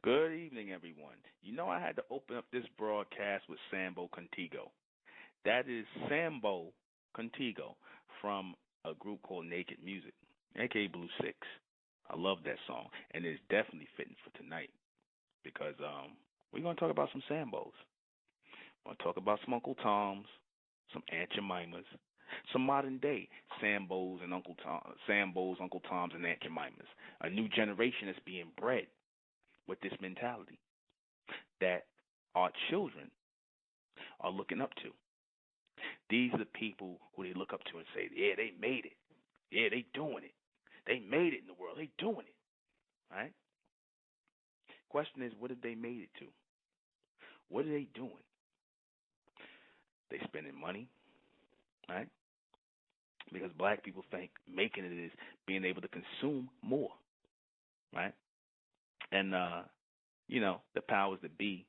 Good evening, everyone. You know I had to open up this broadcast with ᴛᴏᴍs. That is ᴛᴏᴍs from a group called Naked Music, aka Blue Six. I love that song, and it's definitely fitting for tonight because we're gonna talk about some Sambos. We're gonna talk about some Uncle Toms, some Aunt Jemimas, some modern day Sambos and Uncle Toms, and Aunt Jemimas. A new generation that's being bred with this mentality that our children are looking up to. These are the people who they look up to and say, yeah, they made it. Yeah, they doing it. They made it in the world. They doing it. Right? Question is, what have they made it to? What are they doing? They spending money, right? Because black people think making it is being able to consume more, right? And, the powers that be,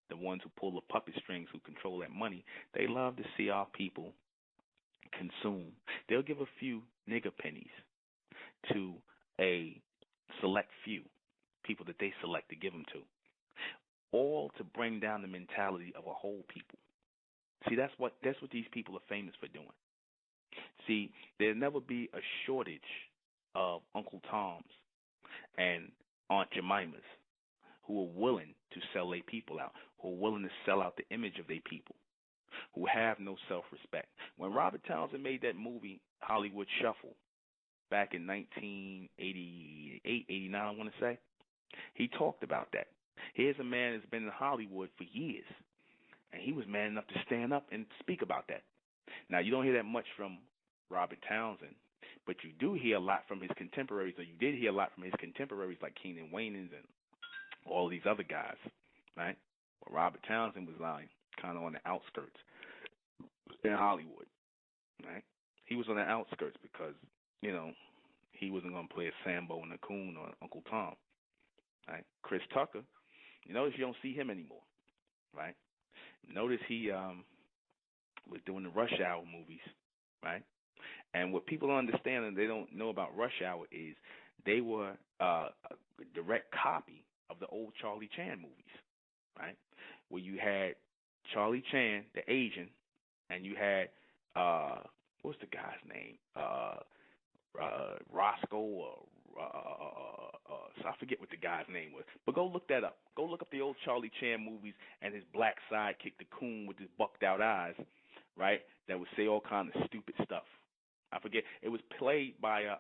the ones who pull the puppet strings, who control that money, they love to see our people consume. They'll give a few nigger pennies to a select few people that they select to give them to, all to bring down the mentality of a whole people. See, that's what these people are famous for doing. See, there'll never be a shortage of Uncle Toms and Aunt Jemimas who are willing to sell their people out, who are willing to sell out the image of their people, who have no self-respect. When Robert Townsend made that movie, Hollywood Shuffle, back in 1988, 89, I want to say, he talked about that. Here's a man that's been in Hollywood for years, and he was man enough to stand up and speak about that. Now, you don't hear that much from Robert Townsend, but you do hear a lot from his contemporaries, or you did hear a lot from his contemporaries like Keenan Wayans and all these other guys, right? Well, Robert Townsend was like kind of on the outskirts in Hollywood, right? He was on the outskirts because, he wasn't going to play a Sambo and a Coon or Uncle Tom, right? Chris Tucker, you notice you don't see him anymore, right? Notice he was doing the Rush Hour movies, right? And what people don't understand and they don't know about Rush Hour is they were a direct copy of the old Charlie Chan movies, right? Where you had Charlie Chan, the Asian, and you had what's the guy's name? Roscoe or so I forget what the guy's name was. But go look that up. Go look up the old Charlie Chan movies and his black sidekick, the coon with his bucked out eyes, right? That would say all kind of stupid stuff. I forget. It was played by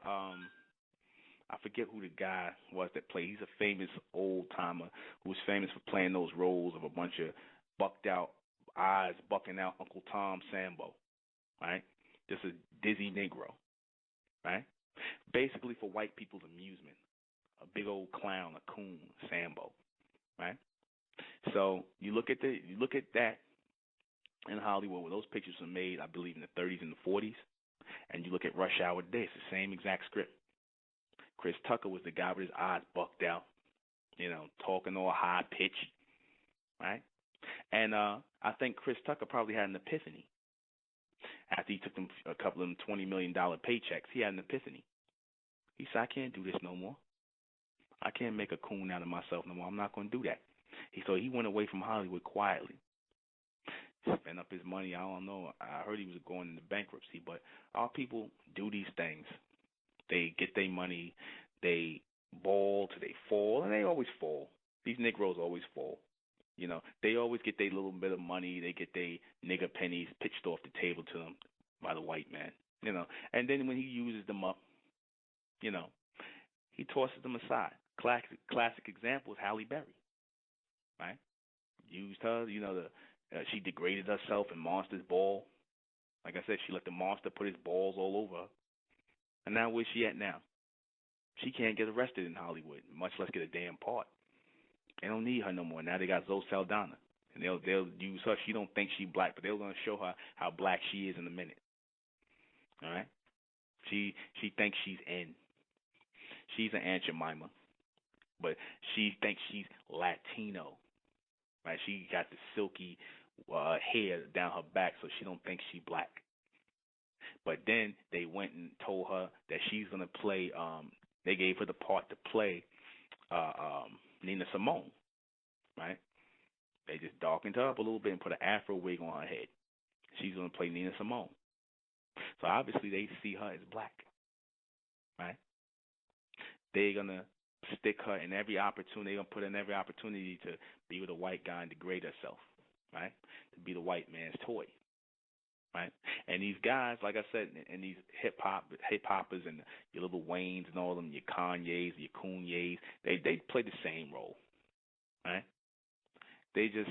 I forget who the guy was that played. He's a famous old timer who was famous for playing those roles of a bunch of bucked out eyes, bucking out Uncle Tom Sambo, right? Just a dizzy Negro, right? Basically for white people's amusement, a big old clown, a coon, Sambo, right? So you look at that in Hollywood where those pictures were made, I believe in the 30s and the 40s, and you look at Rush Hour today, it's the same exact script. Chris Tucker was the guy with his eyes bucked out, talking all high pitched, right? And I think Chris Tucker probably had an epiphany after he took them a couple of them $20 million paychecks. He had an epiphany. He said, I can't do this no more. I can't make a coon out of myself no more. I'm not going to do that. So he went away from Hollywood quietly. Spent up his money. I don't know. I heard he was going into bankruptcy. But our people do these things. They get their money. They ball till they fall, and they always fall. These Negroes always fall. They always get their little bit of money. They get their nigger pennies pitched off the table to them by the white man. And then when he uses them up, he tosses them aside. Classic example is Halle Berry, right? Used her, she degraded herself in Monster's Ball. Like I said, she let the monster put his balls all over her. And now where's she at now? She can't get arrested in Hollywood, much less get a damn part. They don't need her no more. Now they got Zoe Saldana, and they'll use her. She don't think she black, but they're gonna show her how black she is in a minute. All right? She thinks she's in. She's an Aunt Jemima, but she thinks she's Latino. Right? She got the silky hair down her back so she don't think she black. But then they went and told her that she's gonna play. They gave her the part to play Nina Simone, right? They just darkened her up a little bit and put an Afro wig on her head. She's gonna play Nina Simone. So obviously they see her as black, right? They're gonna stick her in every opportunity. They're gonna put in every opportunity to be with a white guy and degrade herself, right? To be the white man's toy, right? And these guys, like I said, and these hip hoppers and your little Waynes and all of them, your Kanyes, your Kanye, they play the same role, right? They just,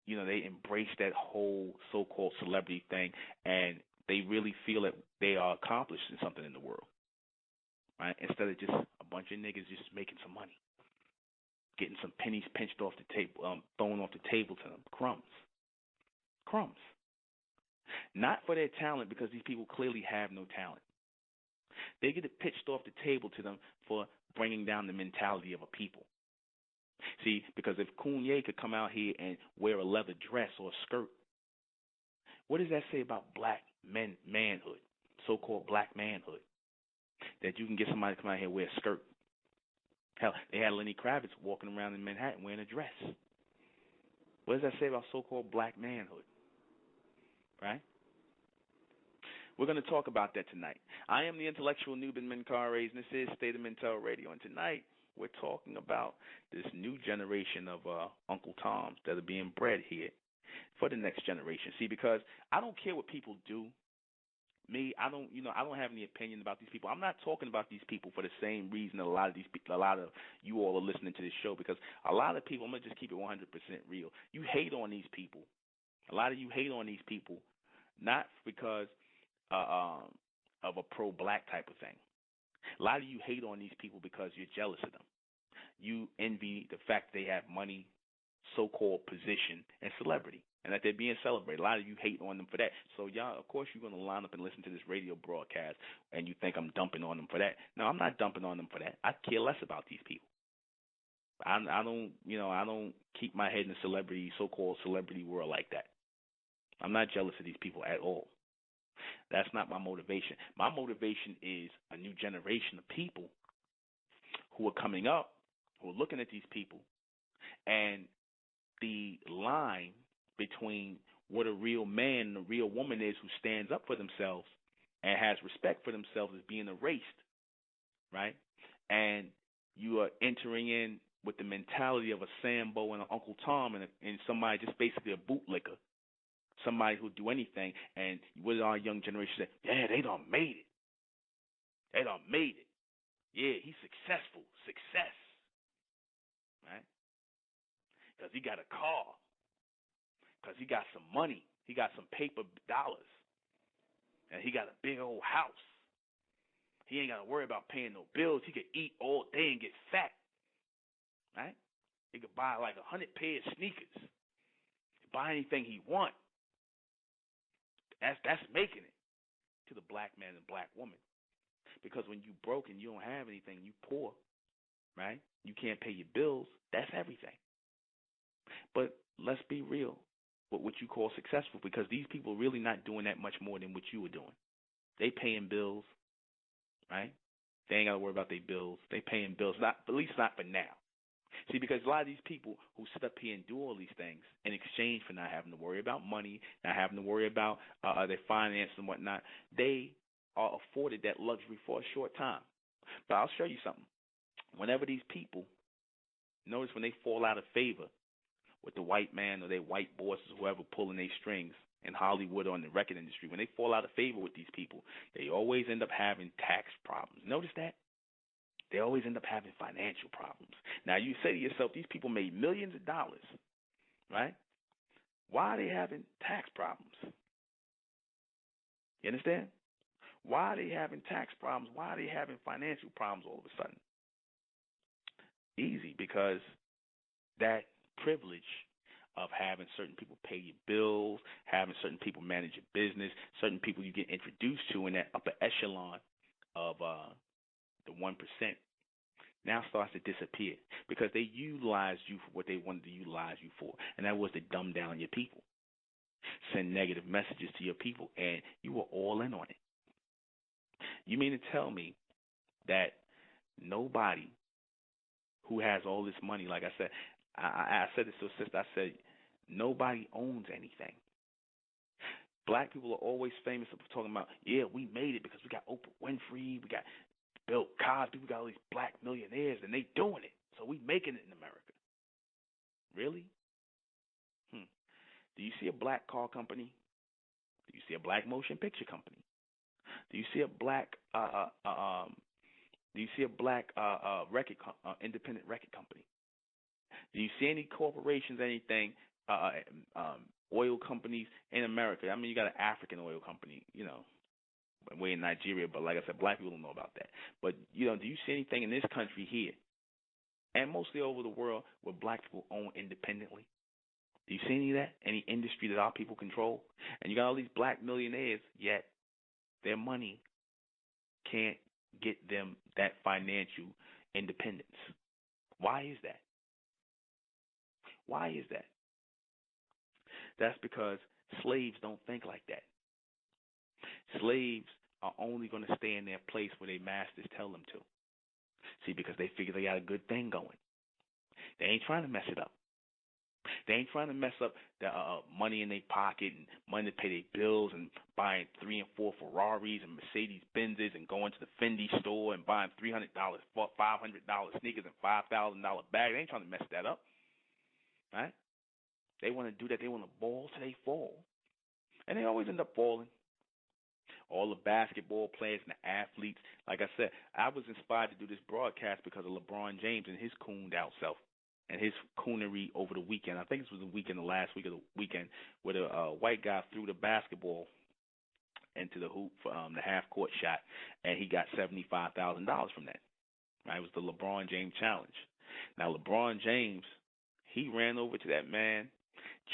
they embrace that whole so-called celebrity thing, and they really feel that they are accomplishing something in the world, right? Instead of just a bunch of niggas just making some money, getting some pennies pinched off the table, thrown off the table to them, crumbs. Not for their talent, because these people clearly have no talent. They get it pitched off the table to them for bringing down the mentality of a people. See, because if Kanye could come out here and wear a leather dress or a skirt, what does that say about black manhood, so-called black manhood? That you can get somebody to come out here and wear a skirt. Hell, they had Lenny Kravitz walking around in Manhattan wearing a dress. What does that say about so-called black manhood? Right? We're going to talk about that tonight. I am the intellectual Nuben Menkarayzz, and this is State of Mental Radio. And tonight we're talking about this new generation of Uncle Toms that are being bred here for the next generation. See, because I don't care what people do. Me, I don't have any opinion about these people. I'm not talking about these people for the same reason that a lot of you all are listening to this show, because a lot of people, I'm going to just keep it 100% real. You hate on these people. A lot of you hate on these people, not because of a pro-black type of thing. A lot of you hate on these people because you're jealous of them. You envy the fact they have money, so-called position, and celebrity, and that they're being celebrated. A lot of you hate on them for that. So y'all, of course, you're going to line up and listen to this radio broadcast, and you think I'm dumping on them for that. No, I'm not dumping on them for that. I care less about these people. I don't keep my head in the so-called celebrity world like that. I'm not jealous of these people at all. That's not my motivation. My motivation is a new generation of people who are coming up, who are looking at these people, and the line between what a real man and a real woman is, who stands up for themselves and has respect for themselves, is being erased, right? And you are entering in with the mentality of a Sambo and an Uncle Tom and somebody just basically a bootlicker. Somebody who'll do anything, and what our young generation say, yeah, they done made it. They done made it. Yeah, he's successful. Success. Right? Because he got a car. Because he got some money. He got some paper dollars. And he got a big old house. He ain't got to worry about paying no bills. He could eat all day and get fat. Right? He could buy like 100 pairs of sneakers. Buy anything he want. That's making it to the black man and black woman. Because when you broke and you don't have anything, you poor, right? You can't pay your bills. That's everything. But let's be real with what you call successful, because these people are really not doing that much more than what you were doing. They paying bills, right? They ain't got to worry about their bills. They paying bills, at least not for now. See, because a lot of these people who sit up here and do all these things in exchange for not having to worry about money, not having to worry about their finance and whatnot, they are afforded that luxury for a short time. But I'll show you something. Whenever these people, notice when they fall out of favor with the white man or their white bosses, whoever pulling their strings in Hollywood or in the record industry, when they fall out of favor with these people, they always end up having tax problems. Notice that? They always end up having financial problems. Now, you say to yourself, these people made millions of dollars, right? Why are they having tax problems? You understand? Why are they having tax problems? Why are they having financial problems all of a sudden? Easy, because that privilege of having certain people pay your bills, having certain people manage your business, certain people you get introduced to in that upper echelon of the 1%, now starts to disappear, because they utilized you for what they wanted to utilize you for, and that was to dumb down your people. send negative messages to your people, and you were all in on it. You mean to tell me that nobody who has all this money, like I said, I said this to a sister, I said, nobody owns anything. Black people are always famous for talking about, yeah, we made it because we got Oprah Winfrey, we got Bill Cosby, we got all these black millionaires, and they doing it, so we making it in America. Really? Do you see a black car company? Do you see a black motion picture company? Do you see a black independent record company? Do you see any corporations, anything, oil companies in America? I mean, you got an African oil company, way in Nigeria, but like I said, black people don't know about that. But, do you see anything in this country here, and mostly over the world, where black people own independently? Do you see any of that? Any industry that our people control? And you got all these black millionaires, yet their money can't get them that financial independence. Why is that? Why is that? That's because slaves don't think like that. Slaves are only going to stay in their place where their masters tell them to. See, because they figure they got a good thing going. They ain't trying to mess it up. They ain't trying to mess up the money in their pocket and money to pay their bills and buying 3 and 4 Ferraris and Mercedes Benzes and going to the Fendi store and buying $300, $500 sneakers and $5,000 bags. They ain't trying to mess that up, right? They want to do that. They want to ball till they fall, and they always end up falling. All the basketball players and the athletes. Like I said, I was inspired to do this broadcast because of LeBron James and his cooned out self. And his coonery over the weekend. I think this was the weekend, the last week of the weekend, where the white guy threw the basketball into the hoop for the half-court shot, and he got $75,000 from that. Right? It was the LeBron James challenge. Now, LeBron James, he ran over to that man,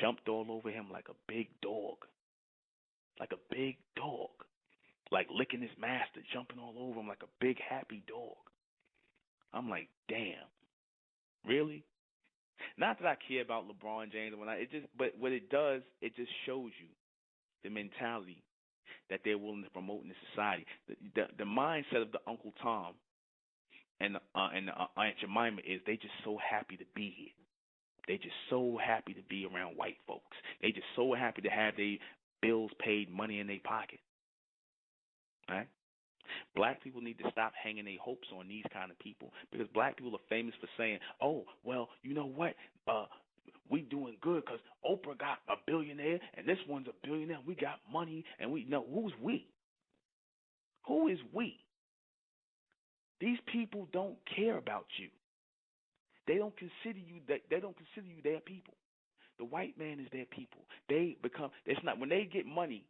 jumped all over him like a big dog. Like a big dog. Like licking his master, jumping all over him like a big happy dog. I'm like, damn. Really? Not that I care about LeBron James and but what it does, it just shows you the mentality that they're willing to promote in the society. The mindset of the Uncle Tom and the Aunt Jemima is they just so happy to be here. They just so happy to be around white folks. They just so happy to have their bills paid, money in their pocket. Right? Black people need to stop hanging their hopes on these kind of people, because black people are famous for saying, oh, well, you know what, we doing good because Oprah got a billionaire and this one's a billionaire. We got money, and we know who's we? Who is we? These people don't care about you. They don't consider you their people. The white man is their people. It's not when they get money.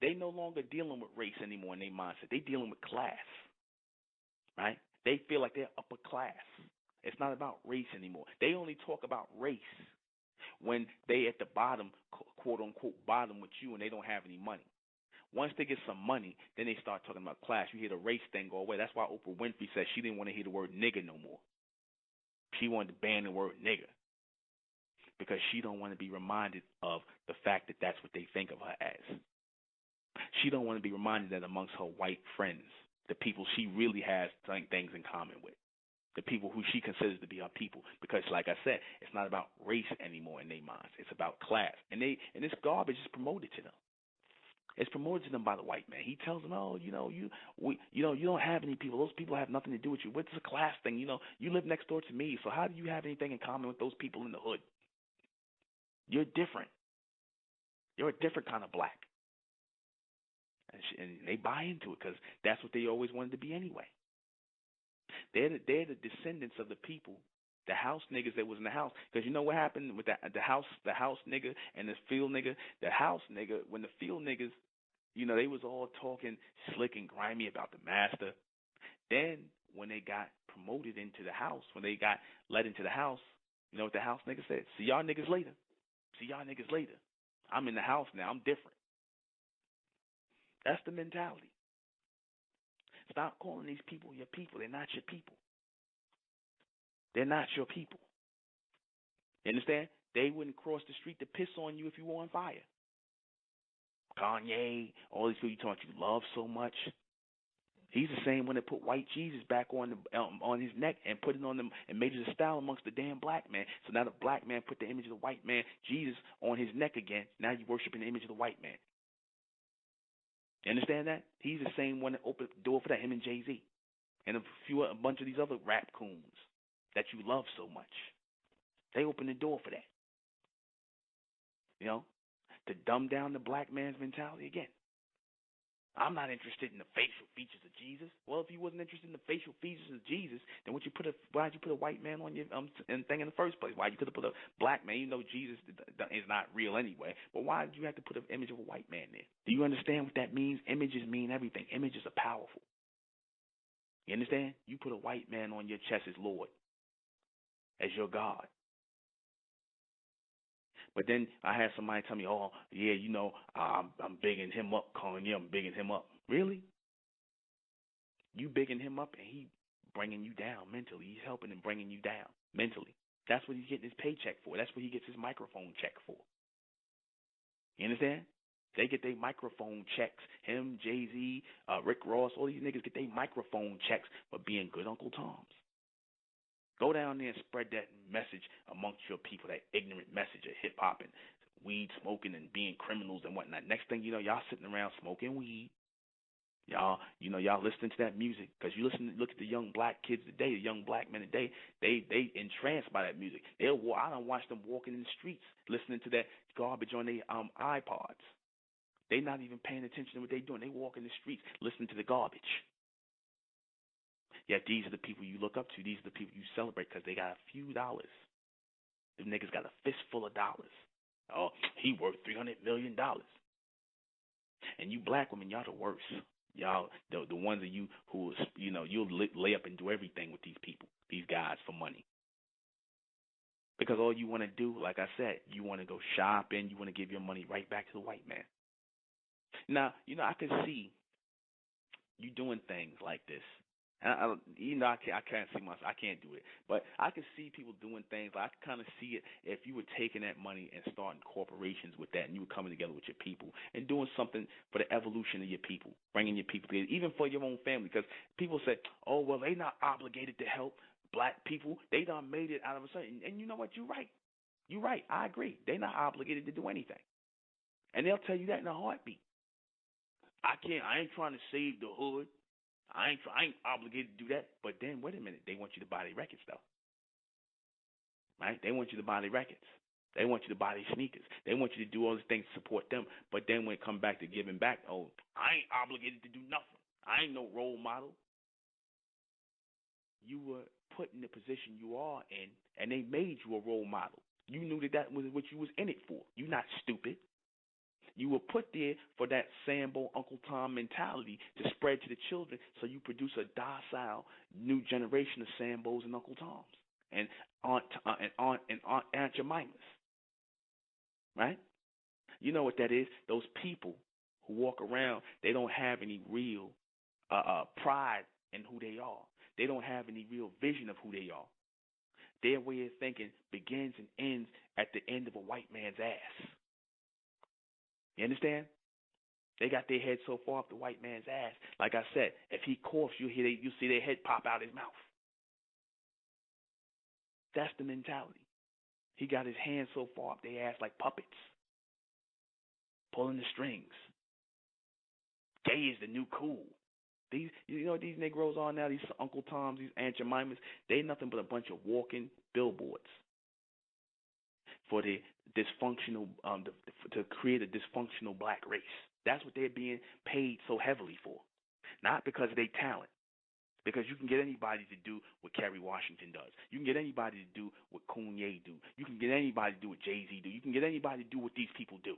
They no longer dealing with race anymore in their mindset. They dealing with class, right? They feel like they're upper class. It's not about race anymore. They only talk about race when they at the bottom, quote unquote, bottom with you, and they don't have any money. Once they get some money, then they start talking about class. You hear the race thing go away. That's why Oprah Winfrey said she didn't want to hear the word nigger no more. She wanted to ban the word nigger because she don't want to be reminded of the fact that that's what they think of her as. She don't want to be reminded that amongst her white friends, the people she really has things in common with, the people who she considers to be her people. Because, like I said, it's not about race anymore in their minds. It's about class. And this garbage is promoted to them. It's promoted to them by the white man. He tells them, oh, you don't have any people. Those people have nothing to do with you. What's a class thing? You live next door to me, so how do you have anything in common with those people in the hood? You're different. You're a different kind of black. And they buy into it because that's what they always wanted to be anyway. They're the descendants of the people, the house niggas that was in the house. Because you know what happened with the house nigga and the field nigga? The house nigga, when the field niggas, they was all talking slick and grimy about the master. Then when they got promoted into the house, when they got let into the house, you know what the house nigga said? See y'all niggas later. See y'all niggas later. I'm in the house now. I'm different. That's the mentality. Stop calling these people your people. They're not your people. They're not your people. You understand? They wouldn't cross the street to piss on you if you were on fire. Kanye, all these people you talking about you love so much. He's the same one that put white Jesus back on his neck and put it on them and made it a style amongst the damn black man. So now the black man put the image of the white man, Jesus, on his neck again. Now you worshiping the image of the white man. You understand that? He's the same one that opened the door for that, him and Jay-Z. And a bunch of these other rap coons that you love so much. They opened the door for that. You know? To dumb down the black man's mentality again. I'm not interested in the facial features of Jesus. Well, if you wasn't interested in the facial features of Jesus, then why'd you put a white man on your thing in the first place? Why you could have put a black man? You know Jesus is not real anyway. But why did you have to put an image of a white man there? Do you understand what that means? Images mean everything. Images are powerful. You understand? You put a white man on your chest as Lord, as your God. But then I had somebody tell me, oh, yeah, you know, I'm bigging him up, calling you, I'm bigging him up. Really? You bigging him up and he bringing you down mentally. He's helping and bringing you down mentally. That's what he's getting his paycheck for. That's what he gets his microphone check for. You understand? They get their microphone checks. Him, Jay-Z, Rick Ross, all these niggas get their microphone checks for being good Uncle Toms. Go down there and spread that message amongst your people, that ignorant message of hip-hop and weed smoking and being criminals and whatnot. Next thing you know, y'all sitting around smoking weed. Y'all listening to that music because look at the young black kids today, the young black men today. They entranced by that music. I don't watch them walking in the streets listening to that garbage on their iPods. They not even paying attention to what they doing. They walk in the streets listening to the garbage. Yet these are the people you look up to. These are the people you celebrate because they got a few dollars. Them niggas got a fistful of dollars. Oh, he worth $300 million. And you black women, y'all the worst. Y'all, the ones of you who, you'll lay up and do everything with these people, these guys for money. Because all you want to do, like I said, you want to go shopping. You want to give your money right back to the white man. Now, I can see you doing things like this. I can't see myself. I can't do it. But I can see people doing things. I can kind of see it if you were taking that money and starting corporations with that and you were coming together with your people and doing something for the evolution of your people, bringing your people together, even for your own family. Because people say, oh, well, they not obligated to help black people. They done made it out of a certain. And you know what? You're right. You're right. I agree. They're not obligated to do anything. And they'll tell you that in a heartbeat. I ain't trying to save the hood. I ain't obligated to do that. But then, wait a minute. They want you to buy their records, though. Right? They want you to buy their records. They want you to buy their sneakers. They want you to do all these things to support them. But then when it comes back to giving back, oh, I ain't obligated to do nothing. I ain't no role model. You were put in the position you are in, and they made you a role model. You knew that was what you was in it for. You're not stupid. You were put there for that Sambo, Uncle Tom mentality to spread to the children so you produce a docile new generation of Sambos and Uncle Toms and Aunt Jemimas. Right? You know what that is? Those people who walk around, they don't have any real pride in who they are. They don't have any real vision of who they are. Their way of thinking begins and ends at the end of a white man's ass. You understand? They got their head so far up the white man's ass. Like I said, if he coughs, you see their head pop out his mouth. That's the mentality. He got his hands so far up their ass like puppets, pulling the strings. Gay is the new cool. These Negroes are now, these Uncle Toms, these Aunt Jemimas, they nothing but a bunch of walking billboards for the dysfunctional, to create a dysfunctional black race. That's what they're being paid so heavily for. Not because of their talent. Because you can get anybody to do what Kerry Washington does. You can get anybody to do what Kanye do. You can get anybody to do what Jay-Z do. You can get anybody to do what these people do.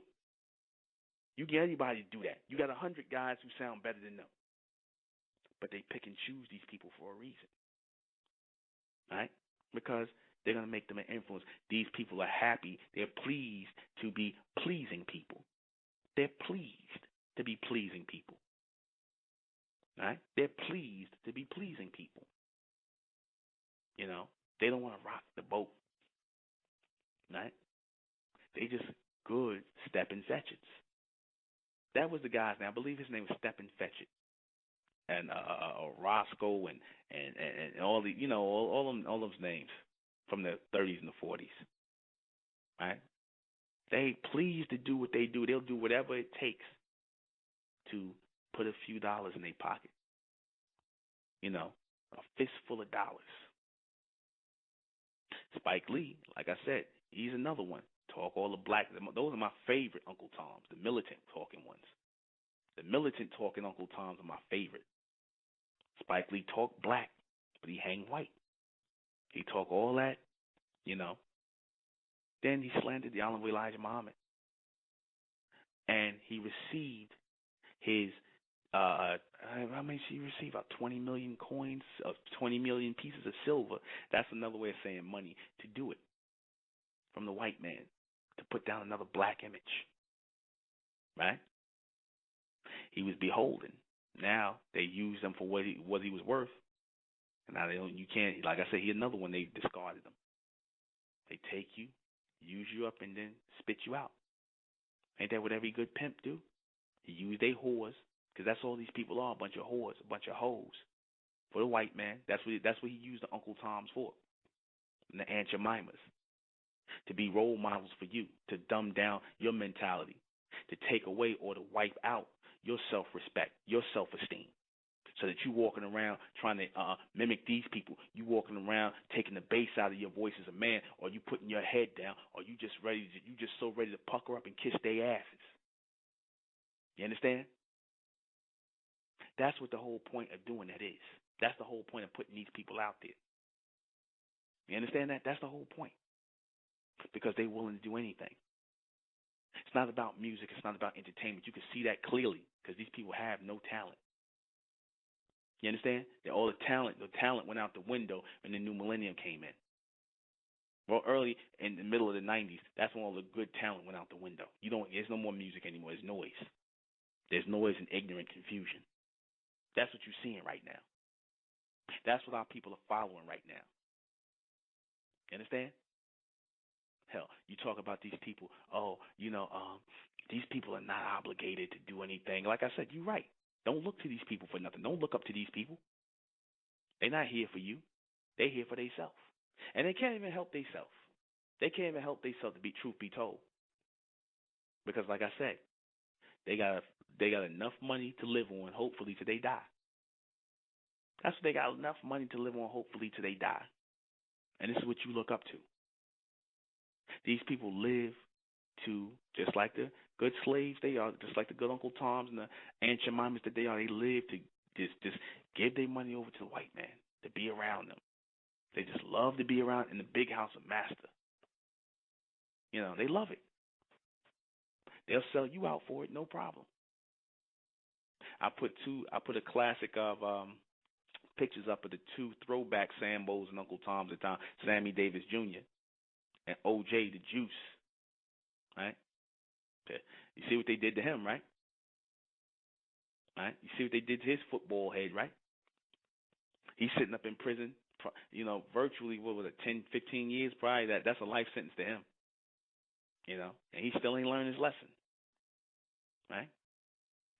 You can get anybody to do that. You got 100 guys who sound better than them. But they pick and choose these people for a reason. Right? Because they're going to make them an influence. These people are happy. They're pleased to be pleasing people. They're pleased to be pleasing people. Right? They're pleased to be pleasing people. They don't want to rock the boat. Right? They just good stepping fetches. That was the guy's name. I believe his name was Stephen Fetchit and Roscoe and all the all those names from the 30s and the 40s, right? They pleased to do what they do. They'll do whatever it takes to put a few dollars in their pocket. A fistful of dollars. Spike Lee, like I said, he's another one. Talk all the black. Those are my favorite Uncle Toms, the militant talking ones. The militant talking Uncle Toms are my favorite. Spike Lee talk black, but he hang white. He talk all that, Then he slandered the Honorable Elijah Muhammad. And he received his, how many did he receive? About 20 million coins, 20 million pieces of silver. That's another way of saying money, to do it from the white man, to put down another black image, right? He was beholden. Now they use him for what he was worth. And now you can't, like I said, he's another one, they discarded him. They take you, use you up, and then spit you out. Ain't that what every good pimp do? He use they whores, because that's all these people are, a bunch of whores, a bunch of hoes. For the white man, that's what he used the Uncle Toms for, and the Aunt Jemimas, to be role models for you, to dumb down your mentality, to take away or to wipe out your self-respect, your self-esteem, so that you walking around trying to mimic these people. You walking around taking the bass out of your voice as a man, or you putting your head down, or you just so ready to pucker up and kiss their asses. You understand? That's what the whole point of doing that is. That's the whole point of putting these people out there. You understand that? That's the whole point. Because they're willing to do anything. It's not about music. It's not about entertainment. You can see that clearly because these people have no talent. You understand? All the talent went out the window when the new millennium came in. Well, early in the middle of the 90s, that's when all the good talent went out the window. There's no more music anymore. There's noise. There's noise and ignorant confusion. That's what you're seeing right now. That's what our people are following right now. You understand? Hell, you talk about these people, these people are not obligated to do anything. Like I said, you're right. Don't look to these people for nothing. Don't look up to these people. They're not here for you. They're here for themselves. And they can't even help themselves. They can't even help themselves, to be truth be told. Because like I said, they got enough money to live on, hopefully, till they die. That's what they got, enough money to live on, hopefully, till they die. And this is what you look up to. These people live to, just like the good slaves they are, just like the good Uncle Toms and the Aunt Jemimas that they are, they live to just give their money over to the white man, to be around them. They just love to be around in the big house of master. They love it. They'll sell you out for it, no problem. I put a classic of pictures up of the two throwback Sambos and Uncle Toms at the time, Sammy Davis Jr. and OJ the Juice. Right? You see what they did to him, right? Right? You see what they did to his football head, right? He's sitting up in prison, virtually, 10, 15 years, probably that's a life sentence to him. And he still ain't learned his lesson. Right?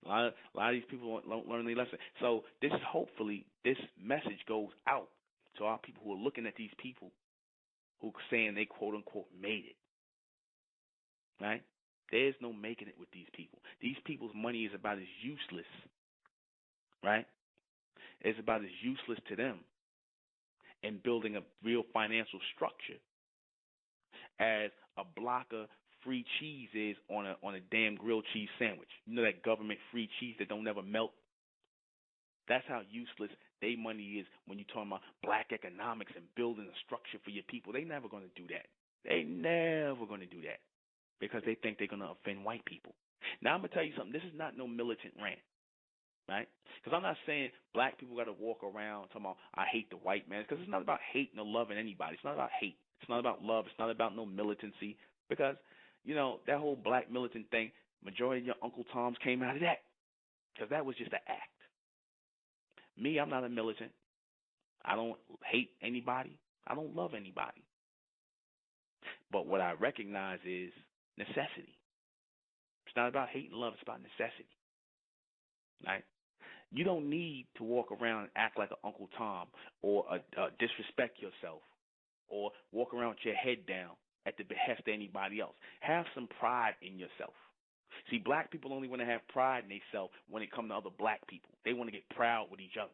A lot of these people don't learn their lesson. So hopefully this message goes out to our people who are looking at these people who are saying they quote unquote made it. Right? There's no making it with these people. These people's money is about as useless. Right? It's about as useless to them in building a real financial structure as a block of free cheese is on a damn grilled cheese sandwich. That government free cheese that don't ever melt? That's how useless their money is when you're talking about black economics and building a structure for your people. They never going to do that. They never going to do that because they think they're going to offend white people. Now, I'm going to tell you something. This is not no militant rant, right? Because I'm not saying black people got to walk around talking about, I hate the white man, because it's not about hating or loving anybody. It's not about hate. It's not about love. It's not about no militancy because, that whole black militant thing, majority of your Uncle Toms came out of that because that was just an act. Me, I'm not a militant. I don't hate anybody. I don't love anybody. But what I recognize is necessity. not about hate and love. It's about necessity. Right? You don't need to walk around and act like an Uncle Tom or disrespect yourself or walk around with your head down at the behest of anybody else. Have some pride in yourself. See, black people only want to have pride in themselves when it comes to other black people. They want to get proud with each other.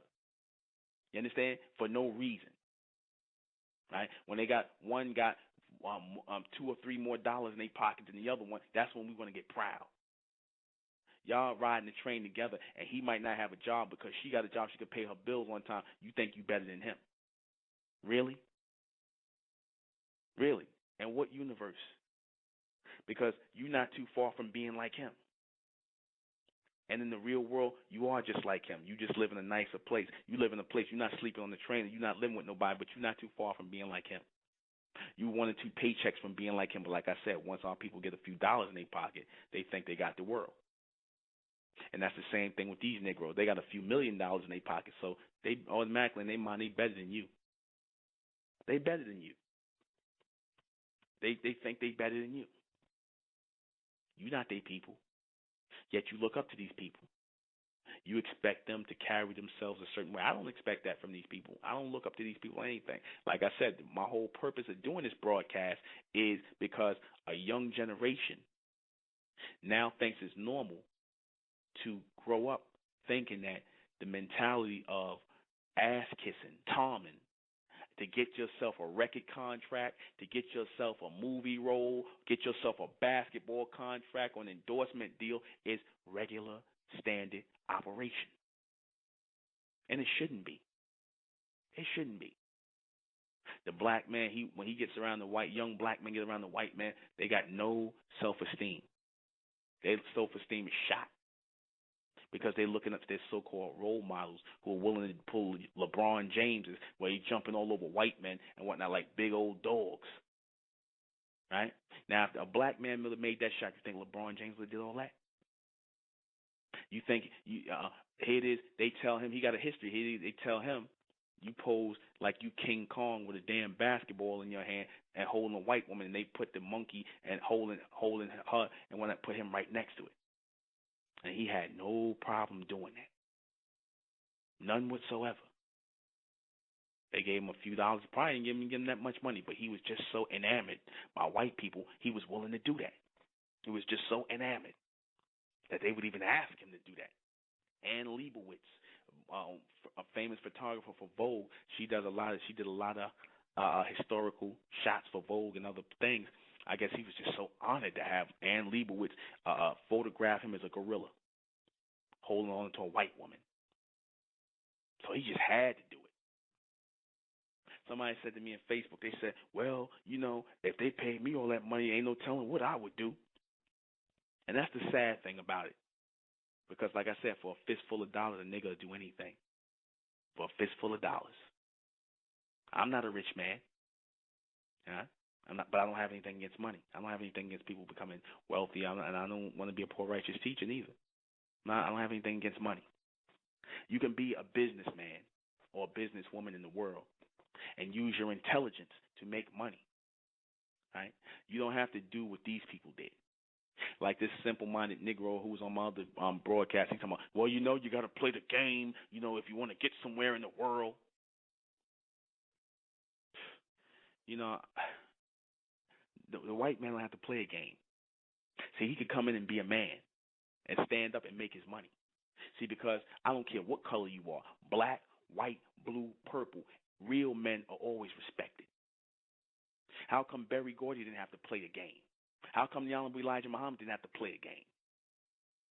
You understand? For no reason. Right? When they got one got $2 or $3 more in their pocket than the other one, that's when we want to get proud. Y'all riding the train together, and he might not have a job because she got a job. She could pay her bills on time. You think you better than him? Really? Really? And what universe? Because you're not too far from being like him. And in the real world, you are just like him. You just live in a nicer place. You live in a place, you're not sleeping on the train, you're not living with nobody, but you're not too far from being like him. You 1 or 2 paychecks from being like him, but like I said, once our people get a few dollars in their pocket, they think they got the world. And that's the same thing with these Negroes. They got a few $1 million in their pocket, so they automatically in their mind they better than you. They better than you. They think they better than you. You're not their people. Yet you look up to these people. You expect them to carry themselves a certain way. I don't expect that from these people. I don't look up to these people or anything. Like I said, my whole purpose of doing this broadcast is because a young generation now thinks it's normal to grow up thinking that the mentality of ass-kissing, tomming, to get yourself a record contract, to get yourself a movie role, get yourself a basketball contract or an endorsement deal is regular, standard operation. And it shouldn't be. It shouldn't be. The black man, when he gets around the young black men get around the white man, they got no self-esteem. Their self-esteem is shot. Because they're looking up to their so-called role models who are willing to pull LeBron James, where he's jumping all over white men and whatnot like big old dogs. Right? Now, if a black man would have made that shot, you think LeBron James would have did all that? You think, here it is, they tell him, he got a history. They tell him, you pose like you King Kong with a damn basketball in your hand and holding a white woman, and they put the monkey and holding her and want to put him right next to it. And he had no problem doing that. None whatsoever. They gave him a few dollars. Probably didn't give him that much money, but he was just so enamored by white people, he was willing to do that. He was just so enamored that they would even ask him to do that. Ann Leibovitz, a famous photographer for Vogue, she did a lot of historical shots for Vogue and other things. I guess he was just so honored to have Ann Leibovitz photograph him as a gorilla holding on to a white woman. So he just had to do it. Somebody said to me on Facebook, they said, well, if they paid me all that money, ain't no telling what I would do. And that's the sad thing about it. Because like I said, for a fistful of dollars, a nigga will do anything. For a fistful of dollars. I'm not a rich man. Huh? But I don't have anything against money. I don't have anything against people becoming wealthy, and I don't want to be a poor righteous teacher neither. I don't have anything against money. You can be a businessman or a businesswoman in the world and use your intelligence to make money. Right? You don't have to do what these people did. Like this simple-minded Negro who was on my other broadcast, he's talking about, well, you got to play the game, if you want to get somewhere in the world. The white man don't have to play a game. See, he could come in and be a man and stand up and make his money. See, because I don't care what color you are, black, white, blue, purple, real men are always respected. How come KB didn't have to play a game? How come the Honorable Elijah Muhammad didn't have to play a game?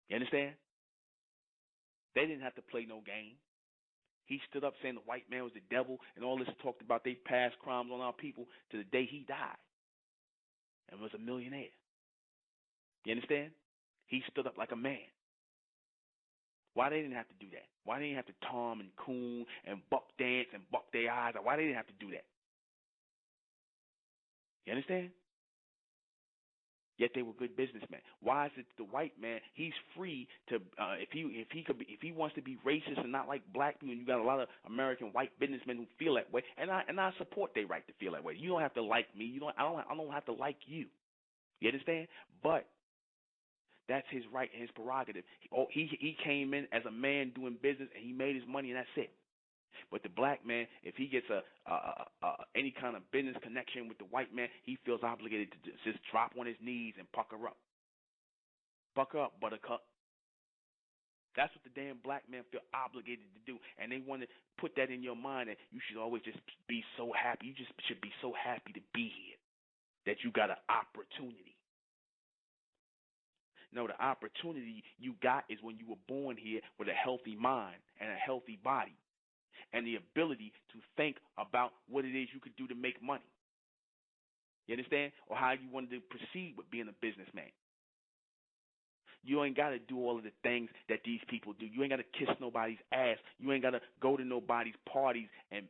You understand? They didn't have to play no game. He stood up saying the white man was the devil and all this, talked about they past crimes on our people to the day he died and was a millionaire. You understand? He stood up like a man. Why they didn't have to do that? Why they didn't have to tom and coon and buck dance and buck their eyes? Why they didn't have to do that? You understand? Yet they were good businessmen. Why is it the white man? He's free to if he wants to be racist and not like black people. And you got a lot of American white businessmen who feel that way, and I support their right to feel that way. You don't have to like me. I don't have to like you. You understand? But That's his right and his prerogative. He came in as a man doing business, and he made his money, and that's it. But the black man, if he gets any kind of business connection with the white man, he feels obligated to just drop on his knees and pucker up. Pucker up, buttercup. That's what the damn black man feel obligated to do. And they want to put that in your mind that you should always just be so happy. You just should be so happy to be here, that you got an opportunity. No, the opportunity you got is when you were born here with a healthy mind and a healthy body and the ability to think about what it is you could do to make money. You understand? Or how you wanted to proceed with being a businessman. You ain't got to do all of the things that these people do. You ain't got to kiss nobody's ass. You ain't got to go to nobody's parties and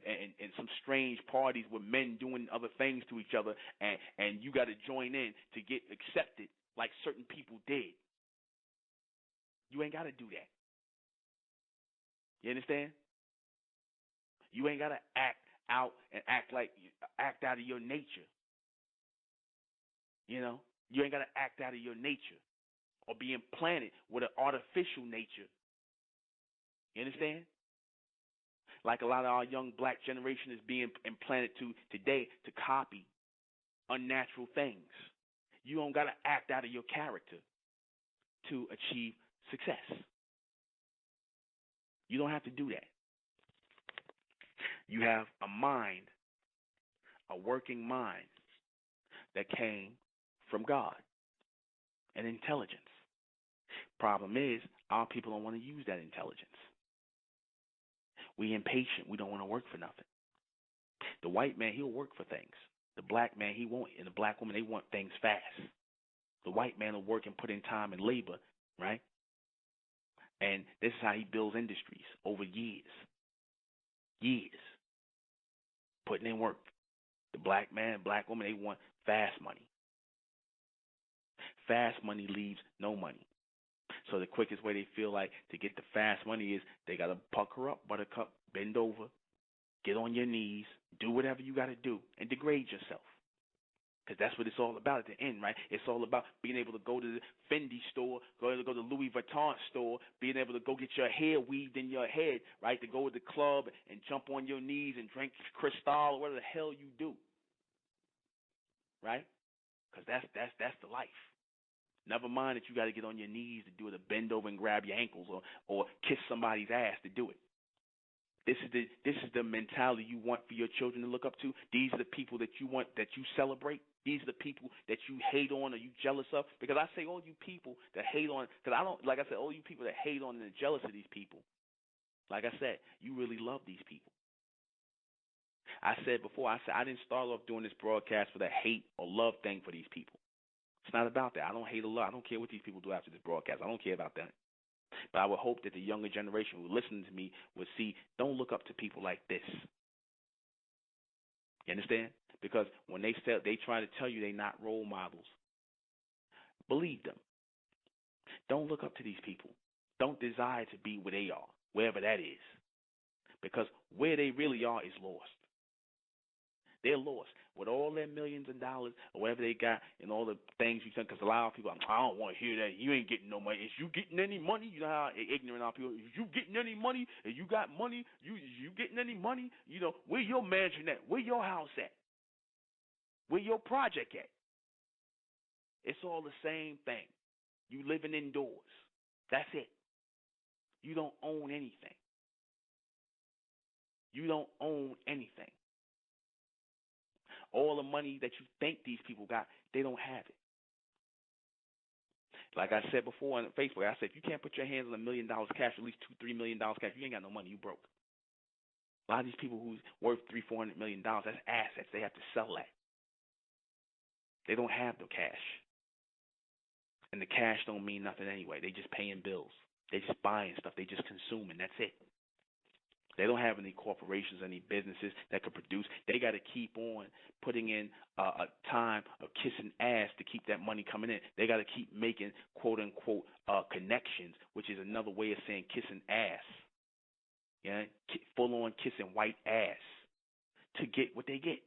some strange parties with men doing other things to each other, and you got to join in to get accepted like certain people did. You ain't got to do that. You understand? You ain't got to act out and act out of your nature. You know? You ain't got to act out of your nature or be implanted with an artificial nature. You understand? Like a lot of our young black generation is being implanted to today to copy unnatural things. You don't got to act out of your character to achieve success. You don't have to do that. You have a mind, a working mind that came from God, and intelligence. Problem is, our people don't want to use that intelligence. We impatient. We don't want to work for nothing. The white man, he'll work for things. The black man, he won't. And the black woman, they want things fast. The white man will work and put in time and labor, right? And this is how he builds industries over years. Years. Putting in work. The black man, black woman, they want fast money. Fast money leaves no money. So the quickest way they feel like to get the fast money is they got to pucker up, buttercup, bend over, get on your knees, do whatever you got to do, and degrade yourself. Because that's what it's all about at the end, right? It's all about being able to go to the Fendi store, go to the Louis Vuitton store, being able to go get your hair weaved in your head, right? To go to the club and jump on your knees and drink Cristal or whatever the hell you do, right? Because that's the life. Never mind that you got to get on your knees to do it, or bend over and grab your ankles, or kiss somebody's ass to do it. This is the mentality you want for your children to look up to. These are the people that you want, that you celebrate. These are the people that you hate on or you jealous of. Because I say all you people that hate on, because I don't, like I said, all you people that hate on and are jealous of these people, like I said, you really love these people. I said before, I didn't start off doing this broadcast for the hate or love thing for these people. It's not about that. I don't hate or love. I don't care what these people do after this broadcast. I don't care about that. But I would hope that the younger generation who listen to me would see, don't look up to people like this. You understand? Because when they try to tell you they're not role models, believe them. Don't look up to these people. Don't desire to be where they are, wherever that is. Because where they really are is lost. They're lost with all their millions of dollars or whatever they got and all the things you think. Because a lot of people, I don't want to hear that. You ain't getting no money. Is you getting any money? You know how ignorant our people. Is you getting any money? If you got money, you getting any money? You know, where your mansion at? Where your house at? Where your project at? It's all the same thing. You living indoors. That's it. You don't own anything. You don't own anything. All the money that you think these people got, they don't have it. Like I said before on Facebook, I said, if you can't put your hands on $1 million cash, at least $2-3 million cash, you ain't got no money, you broke. A lot of these people who's worth $300-400 million, that's assets. They have to sell that. They don't have no cash. And the cash don't mean nothing anyway. They just paying bills. They just buying stuff. They just consuming. That's it. They don't have any corporations, any businesses that could produce. They got to keep on putting in a time of kissing ass to keep that money coming in. They got to keep making quote-unquote connections, which is another way of saying kissing ass. Yeah, full-on kissing white ass to get what they get.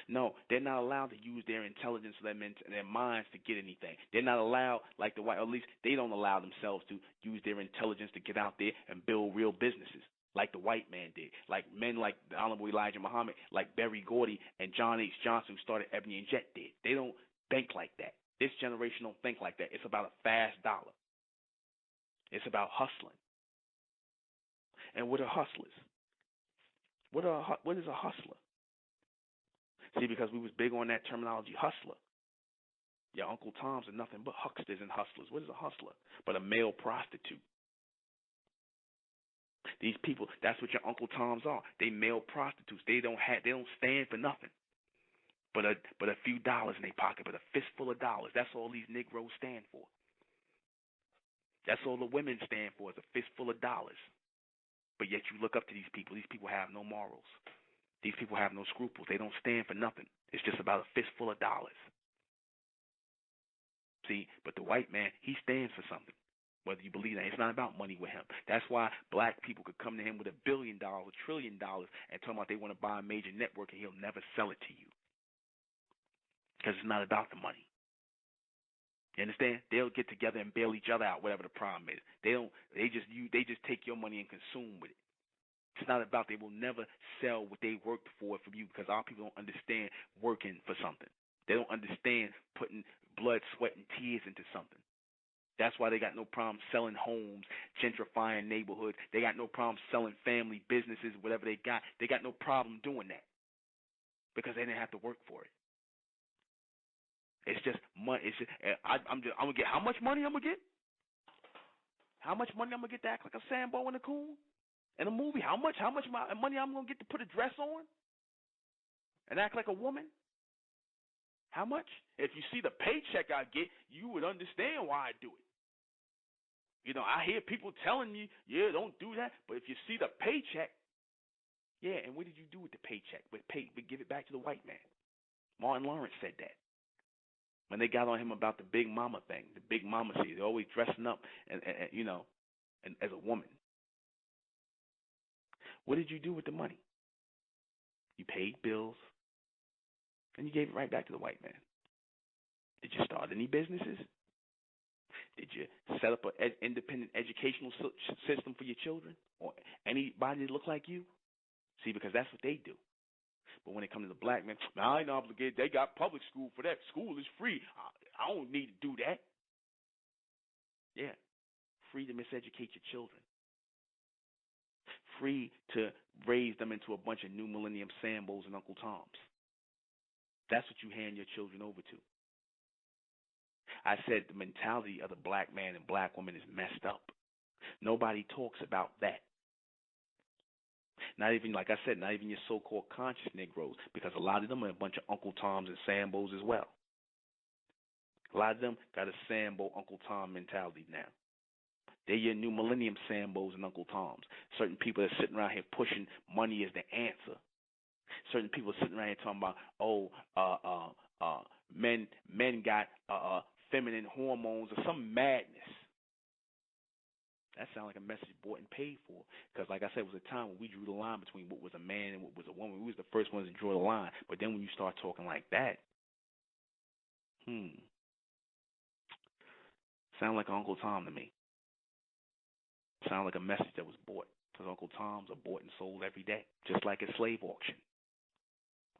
No, they're not allowed to use their intelligence or their minds to get anything. They're not allowed, like the white, or at least they don't allow themselves to use their intelligence to get out there and build real businesses like the white man did, like men like the Honorable Elijah Muhammad, like KB and John H. Johnson, who started Ebony and Jet, did. They don't think like that. This generation don't think like that. It's about a fast dollar. It's about hustling. And what are hustlers? What is a hustler? See, because we was big on that terminology, hustler. Your Uncle Toms are nothing but hucksters and hustlers. What is a hustler? But a male prostitute. These people, that's what your Uncle Toms are. They male prostitutes. They don't stand for nothing. But a few dollars in their pocket, but a fistful of dollars. That's all these Negroes stand for. That's all the women stand for, is a fistful of dollars. But yet you look up to these people. These people have no morals. These people have no scruples. They don't stand for nothing. It's just about a fistful of dollars. See, but the white man, he stands for something. Whether you believe that, it's not about money with him. That's why black people could come to him with $1 billion, $1 trillion, and talk about they want to buy a major network, and he'll never sell it to you. Because it's not about the money. You understand? They'll get together and bail each other out, whatever the problem is. They just take your money and consume with it. It's not about, they will never sell what they worked for you, because our people don't understand working for something. They don't understand putting blood, sweat, and tears into something. That's why they got no problem selling homes, gentrifying neighborhoods. They got no problem selling family businesses, whatever they got. They got no problem doing that because they didn't have to work for it. It's just money. It's just, I'm gonna get how much money I'm gonna get? How much money I'm gonna get to act like a Sambo and a coon in a movie? How much money I'm gonna get to put a dress on and act like a woman? How much? If you see the paycheck I get, you would understand why I do it. You know, I hear people telling me, yeah, don't do that. But if you see the paycheck, yeah, and what did you do with the paycheck? But give it back to the white man. Martin Lawrence said that. When they got on him about the big mama thing, the big mama see, they're always dressing up and as a woman. What did you do with the money? You paid bills, and you gave it right back to the white man. Did you start any businesses? Did you set up an independent educational system for your children or anybody that look like you? See, because that's what they do. But when it comes to the black man, I ain't obligated. They got public school for that. School is free. I don't need to do that. Yeah. Free to miseducate your children. Free to raise them into a bunch of new millennium Sambos and Uncle Toms. That's what you hand your children over to. I said the mentality of the black man and black woman is messed up. Nobody talks about that. Not even, like I said, not even your so-called conscious Negroes, because a lot of them are a bunch of Uncle Toms and Sambos as well. A lot of them got a Sambo, Uncle Tom mentality now. They're your new millennium Sambos and Uncle Toms. Certain people are sitting around here pushing money as the answer. Certain people are sitting around here talking about, men got feminine hormones or some madness. That sounds like a message bought and paid for. Because, like I said, it was a time when we drew the line between what was a man and what was a woman. We was the first ones to draw the line. But then when you start talking like that, sound like Uncle Tom to me. Sound like a message that was bought. Because Uncle Toms are bought and sold every day, just like a slave auction.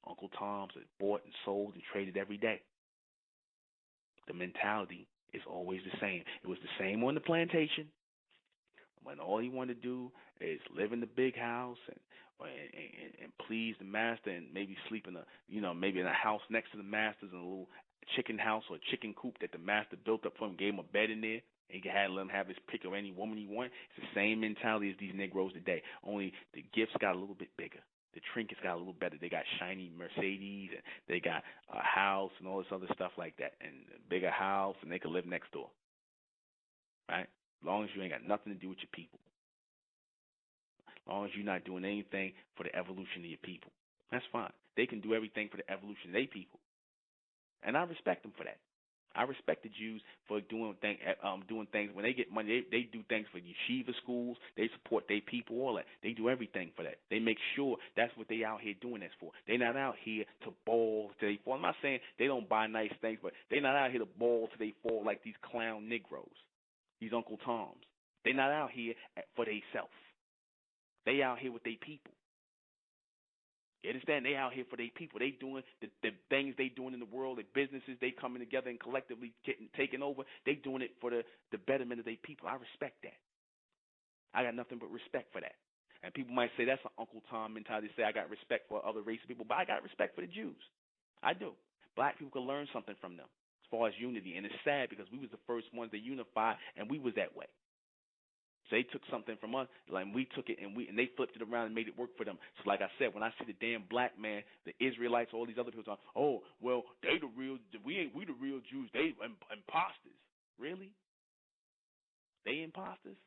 Uncle Toms are bought and sold and traded every day. The mentality is always the same. It was the same on the plantation, when all he wanted to do is live in the big house and please the master, and maybe sleep in maybe in a house next to the master's, in a little chicken house or chicken coop that the master built up for him, gave him a bed in there, and he had let him have his pick of any woman he wanted. It's the same mentality as these Negroes today. Only the gifts got a little bit bigger. The trinkets got a little better. They got shiny Mercedes, and they got a house and all this other stuff like that, and a bigger house, and they could live next door. Right? As long as you ain't got nothing to do with your people. As long as you're not doing anything for the evolution of your people. That's fine. They can do everything for the evolution of their people. And I respect them for that. I respect the Jews for doing things. When they get money, they do things for yeshiva schools. They support their people, all that. They do everything for that. They make sure that's what they out here doing this for. They're not out here to ball till they fall. I'm not saying they don't buy nice things, but they're not out here to ball till they fall like these clown Negroes, these Uncle Toms. They're not out here for themselves. They out here with their people. You understand? They out here for their people. They doing the things they doing in the world, the businesses they coming together and collectively taking over. They doing it for the betterment of their people. I respect that. I got nothing but respect for that. And people might say that's an Uncle Tom mentality. Say I got respect for other race people, but I got respect for the Jews. I do. Black people can learn something from them as far as unity. And it's sad because we was the first ones to unify, and we was that way. So they took something from us, like we took it and they flipped it around and made it work for them. So like I said, when I see the damn black man, the Israelites, all these other people talking, oh well, they the real, we the real Jews, they imposters. Really? They imposters?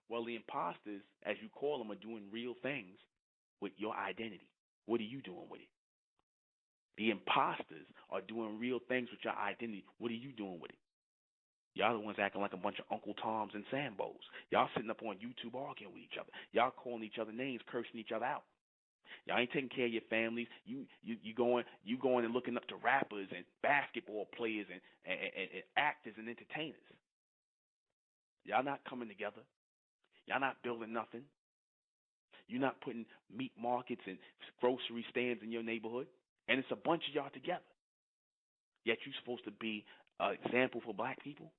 Well, the imposters, as you call them, are doing real things with your identity. What are you doing with it? The imposters are doing real things with your identity. What are you doing with it? Y'all the ones acting like a bunch of Uncle Toms and Sambos. Y'all sitting up on YouTube arguing with each other. Y'all calling each other names, cursing each other out. Y'all ain't taking care of your families. You going and looking up to rappers and basketball players and actors and entertainers. Y'all not coming together. Y'all not building nothing. You're not putting meat markets and grocery stands in your neighborhood. And it's a bunch of y'all together. Yet you're supposed to be an example for black people.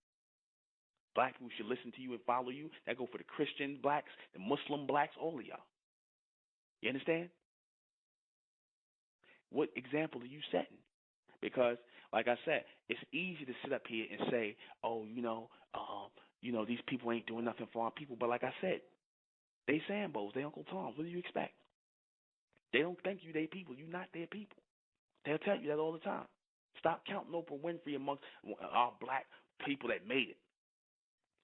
Black people should listen to you and follow you. That go for the Christian blacks, the Muslim blacks, all of y'all. You understand? What example are you setting? Because, like I said, it's easy to sit up here and say, oh, these people ain't doing nothing for our people. But like I said, they Sambos, they Uncle Toms. What do you expect? They don't think you their people. You're not their people. They'll tell you that all the time. Stop counting Oprah Winfrey amongst our black people that made it.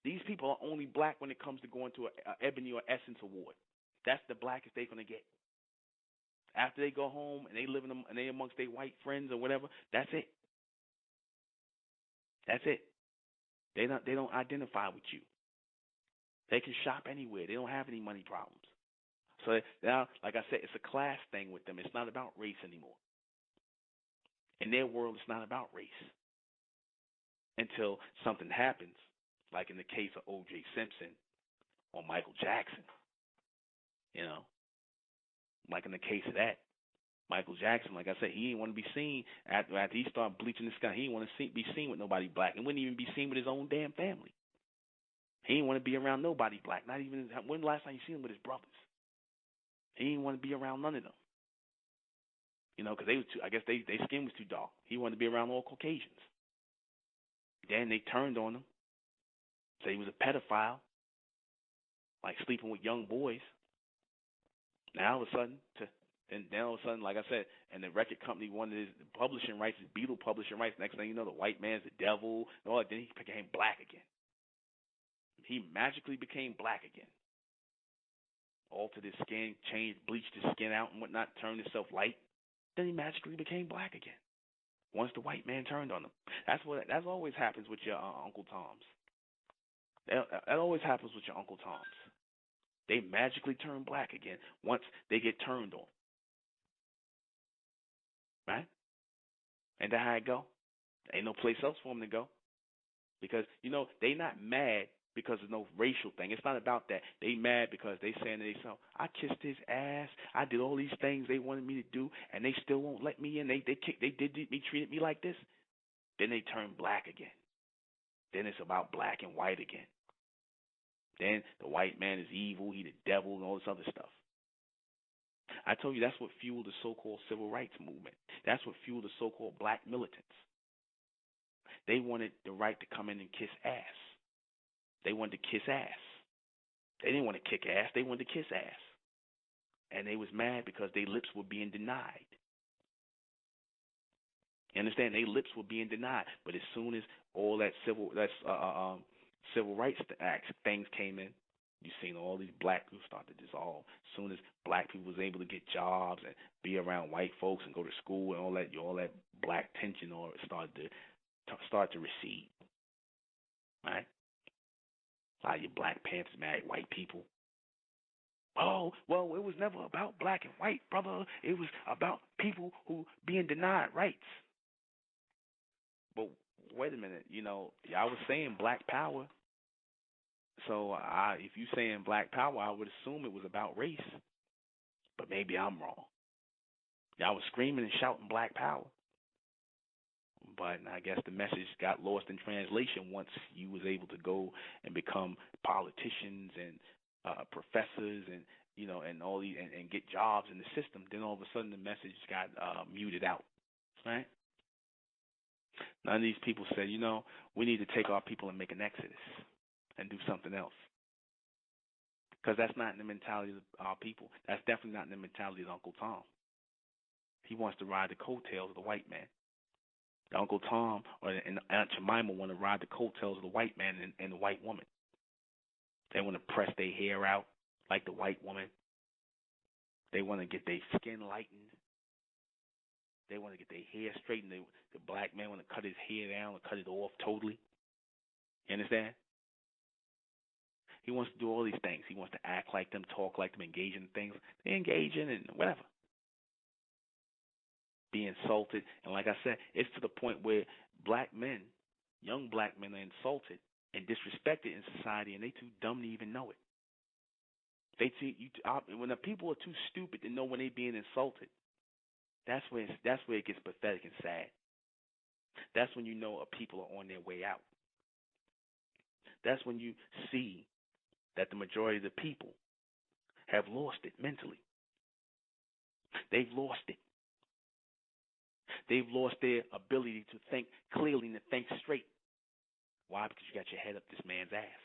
These people are only black when it comes to going to an Ebony or Essence Award. That's the blackest they're going to get. After they go home and they live and they amongst their white friends or whatever, that's it. That's it. They don't identify with you. They can shop anywhere. They don't have any money problems. So now, like I said, it's a class thing with them. It's not about race anymore. In their world, it's not about race until something happens. Like in the case of O.J. Simpson or Michael Jackson, like in the case of that, Michael Jackson, like I said, he didn't want to be seen after he started bleaching the sky. He didn't want to be seen with nobody black. He wouldn't even be seen with his own damn family. He didn't want to be around nobody black. Not even when the last time you seen him with his brothers. He didn't want to be around none of them. Because they was too. I guess their skin was too dark. He wanted to be around all Caucasians. Then they turned on him. Said he was a pedophile, like sleeping with young boys. Now all of a sudden, like I said, and the record company wanted his publishing rights, his Beatle publishing rights. Next thing you know, the white man's the devil. And all that. Then he became black again. He magically became black again. Altered his skin, bleached his skin out and whatnot, turned himself light. Then he magically became black again. Once the white man turned on him. That always happens with your Uncle Toms. That always happens with your Uncle Toms. They magically turn black again once they get turned on. Right? Ain't that how it go? Ain't no place else for them to go. Because, they not mad because of no racial thing. It's not about that. They mad because they saying to themselves, I kissed his ass. I did all these things they wanted me to do, and they still won't let me in. They treated me like this. Then they turn black again. Then it's about black and white again. Then the white man is evil, he the devil, and all this other stuff. I told you that's what fueled the so-called civil rights movement. That's what fueled the so-called black militants. They wanted the right to come in and kiss ass. They wanted to kiss ass. They didn't want to kick ass, they wanted to kiss ass. And they was mad because their lips were being denied. You understand? Their lips were being denied. But as soon as all that civil rights acts things came in, you seen all these black groups start to dissolve. As soon as black people was able to get jobs and be around white folks and go to school and all that black tension started to start to recede. Right? A lot of you Black Panthers married white people. Oh, well, it was never about black and white, brother. It was about people who being denied rights. But wait a minute, I was saying black power. So if you saying black power, I would assume it was about race. But maybe I'm wrong. Y'all was screaming and shouting black power. But I guess the message got lost in translation once you was able to go and become politicians and professors and and all these and get jobs in the system. Then all of a sudden the message got muted out. Right? None of these people said, we need to take our people and make an exodus and do something else. Because that's not in the mentality of our people. That's definitely not in the mentality of Uncle Tom. He wants to ride the coattails of the white man. The Uncle Tom and Aunt Jemima want to ride the coattails of the white man and the white woman. They want to press their hair out like the white woman. They want to get their skin lightened. They want to get their hair straightened. The black man want to cut his hair down or cut it off totally. You understand? He wants to do all these things. He wants to act like them, talk like them, engage in things they engage in and whatever. Be insulted. And like I said, it's to the point where black men, young black men, are insulted and disrespected in society, and they too dumb to even know it. When the people are too stupid to know when they're being insulted, that's where it gets pathetic and sad. That's when you know a people are on their way out. That's when you see that the majority of the people have lost it mentally. They've lost it. They've lost their ability to think clearly and to think straight. Why? Because you got your head up this man's ass.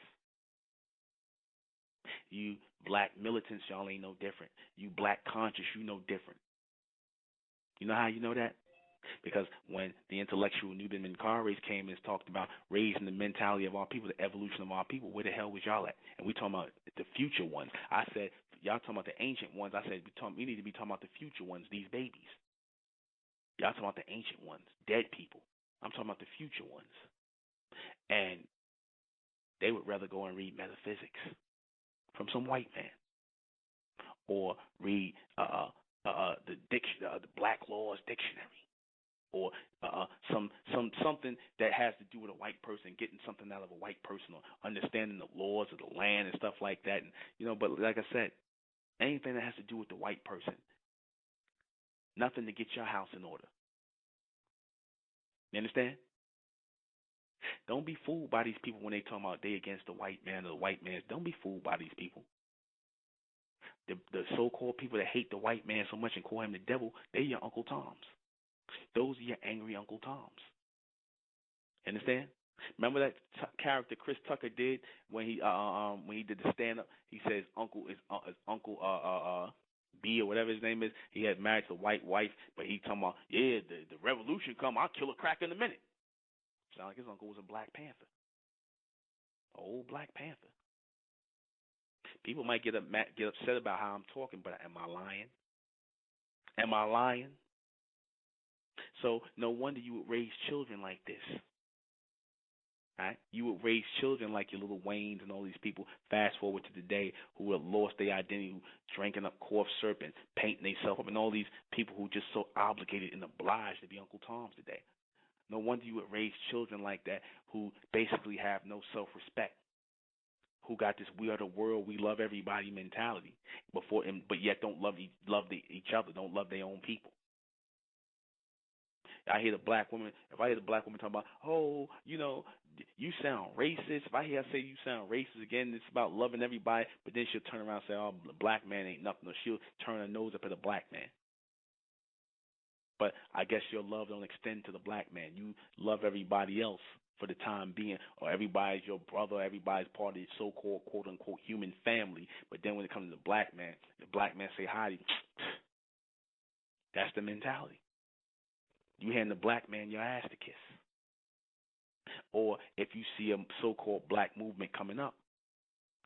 You black militants, y'all ain't no different. You black conscious, you know different. You know how you know that? Because when the intellectual µᴜ came and talked about raising the mentality of our people, the evolution of our people, where the hell was y'all at? And we talking about the future ones. I said, y'all talking about the ancient ones. I said, we need to be talking about the future ones, these babies. Y'all talking about the ancient ones, dead people. I'm talking about the future ones. And they would rather go and read metaphysics from some white man or read the Black Laws Dictionary, or something that has to do with a white person, getting something out of a white person, or understanding the laws of the land and stuff like that. And but like I said, anything that has to do with the white person, nothing to get your house in order. You understand? Don't be fooled by these people when they talk about they against the white man or the white man. Don't be fooled by these people. The so-called people that hate the white man so much and call him the devil, they're your Uncle Toms. Those are your angry Uncle Toms. Understand? Remember that character Chris Tucker did when he did the stand-up? He says Uncle B or whatever his name is. He had married a white wife, but he talking about, the revolution come, I'll kill a cracker in a minute. Sound like his uncle was a Black Panther. Old Black Panther. People might get upset about how I'm talking, but am I lying? Am I lying? So no wonder you would raise children like this. Right? You would raise children like your little Waynes and all these people. Fast forward to today who have lost their identity, who drinking up cough syrup and painting themselves up, and all these people who just so obligated and obliged to be Uncle Toms today. No wonder you would raise children like that who basically have no self-respect, who got this "we are the world, we love everybody" mentality, but yet don't love each other, don't love their own people. I hear the black woman. If I hear the black woman talking about, you sound racist. If I hear her say you sound racist again, it's about loving everybody, but then she'll turn around and say, "Oh, the black man ain't nothing." Or she'll turn her nose up at the black man. But I guess your love don't extend to the black man. You love everybody else for the time being, or everybody's your brother, everybody's part of the so-called quote-unquote human family. But then when it comes to the black man say hi to you. That's the mentality. You hand the black man your ass to kiss. Or if you see a so-called black movement coming up,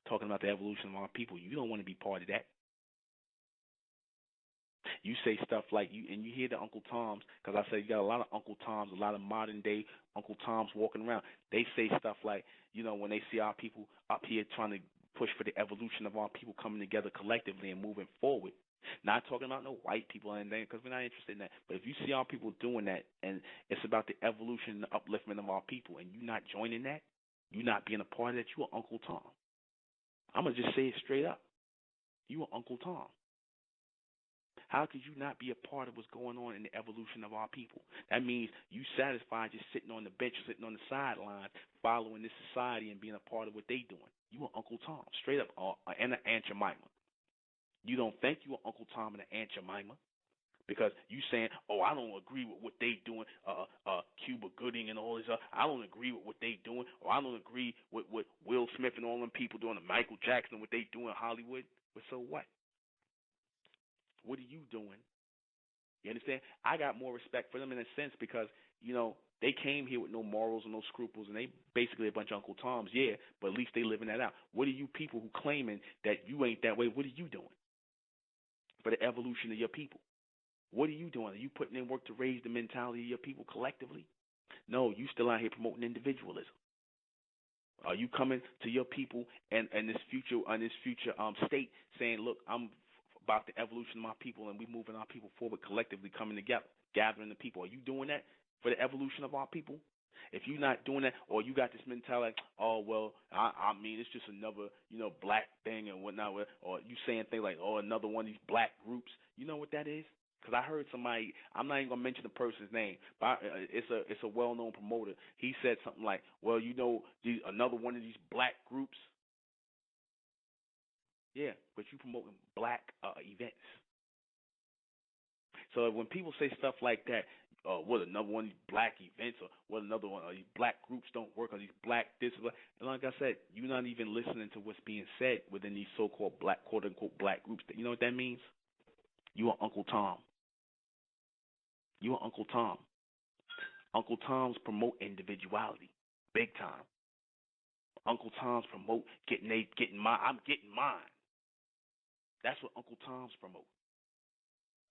talking about the evolution of our people, you don't want to be part of that. You say stuff like and you hear the Uncle Toms, because I said you got a lot of Uncle Toms, a lot of modern day Uncle Toms walking around. They say stuff like, when they see our people up here trying to push for the evolution of our people coming together collectively and moving forward. Not talking about no white people or anything, because we're not interested in that. But if you see our people doing that, and it's about the evolution and the upliftment of our people, and you're not joining that, you're not being a part of that, you are Uncle Tom. I'm going to just say it straight up. You are Uncle Tom. How could you not be a part of what's going on in the evolution of our people? That means you satisfied just sitting on the bench, sitting on the sidelines, following this society and being a part of what they doing. You are Uncle Tom, straight up, and an Aunt Jemima. You don't think you are Uncle Tom and an Aunt Jemima because you saying, I don't agree with what they doing, Cuba Gooding and all this. I don't agree with what they doing, or I don't agree with what Will Smith and all them people doing, and Michael Jackson, what they doing in Hollywood. But so what? What are you doing? You understand? I got more respect for them in a sense because, they came here with no morals and no scruples, and they basically a bunch of Uncle Toms, yeah, but at least they living that out. What are you people who claiming that you ain't that way? What are you doing for the evolution of your people? What are you doing? Are you putting in work to raise the mentality of your people collectively? No, you still out here promoting individualism. Are you coming to your people and this future state saying, look, I'm about the evolution of my people, and we moving our people forward collectively, coming together, gathering the people? Are you doing that for the evolution of our people? If you're not doing that, or you got this mentality, I mean, it's just another, black thing and whatnot, or you saying things like, another one of these black groups, you know what that is? Because I heard somebody, I'm not even going to mention the person's name, but it's a well-known promoter. He said something like, well, another one of these black groups. Yeah, but you promoting black events. So when people say stuff like that, what another one of these black events, or what another one of these black groups don't work, or these black this, and like I said, you're not even listening to what's being said within these so-called black, quote-unquote, black groups. You know what that means? You are Uncle Tom. You are Uncle Tom. Uncle Toms promote individuality, big time. Uncle Toms promote I'm getting mine. That's what Uncle Toms promote.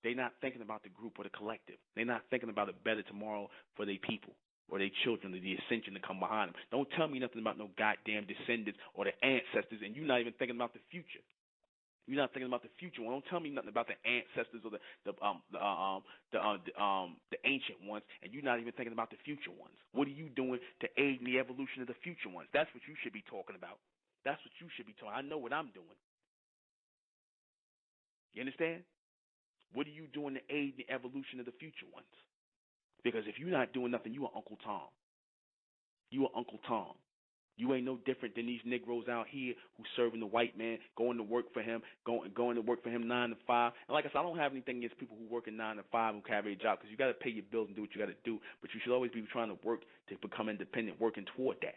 They're not thinking about the group or the collective. They're not thinking about a better tomorrow for their people or their children or the ascension to come behind them. Don't tell me nothing about no goddamn descendants or the ancestors, and you're not even thinking about the future. You're not thinking about the future. Well, don't tell me nothing about the ancestors or the ancient ones, and you're not even thinking about the future ones. What are you doing to aid in the evolution of the future ones? That's what you should be talking about. That's what you should be talking. I know what I'm doing. You understand? What are you doing to aid the evolution of the future ones? Because if you're not doing nothing, you are Uncle Tom. You are Uncle Tom. You ain't no different than these Negroes out here who serving the white man, going to work for him, going to work for him 9 to 5. And like I said, I don't have anything against people who work in 9 to 5 who carry a job, because you got to pay your bills and do what you got to do. But you should always be trying to work to become independent, working toward that,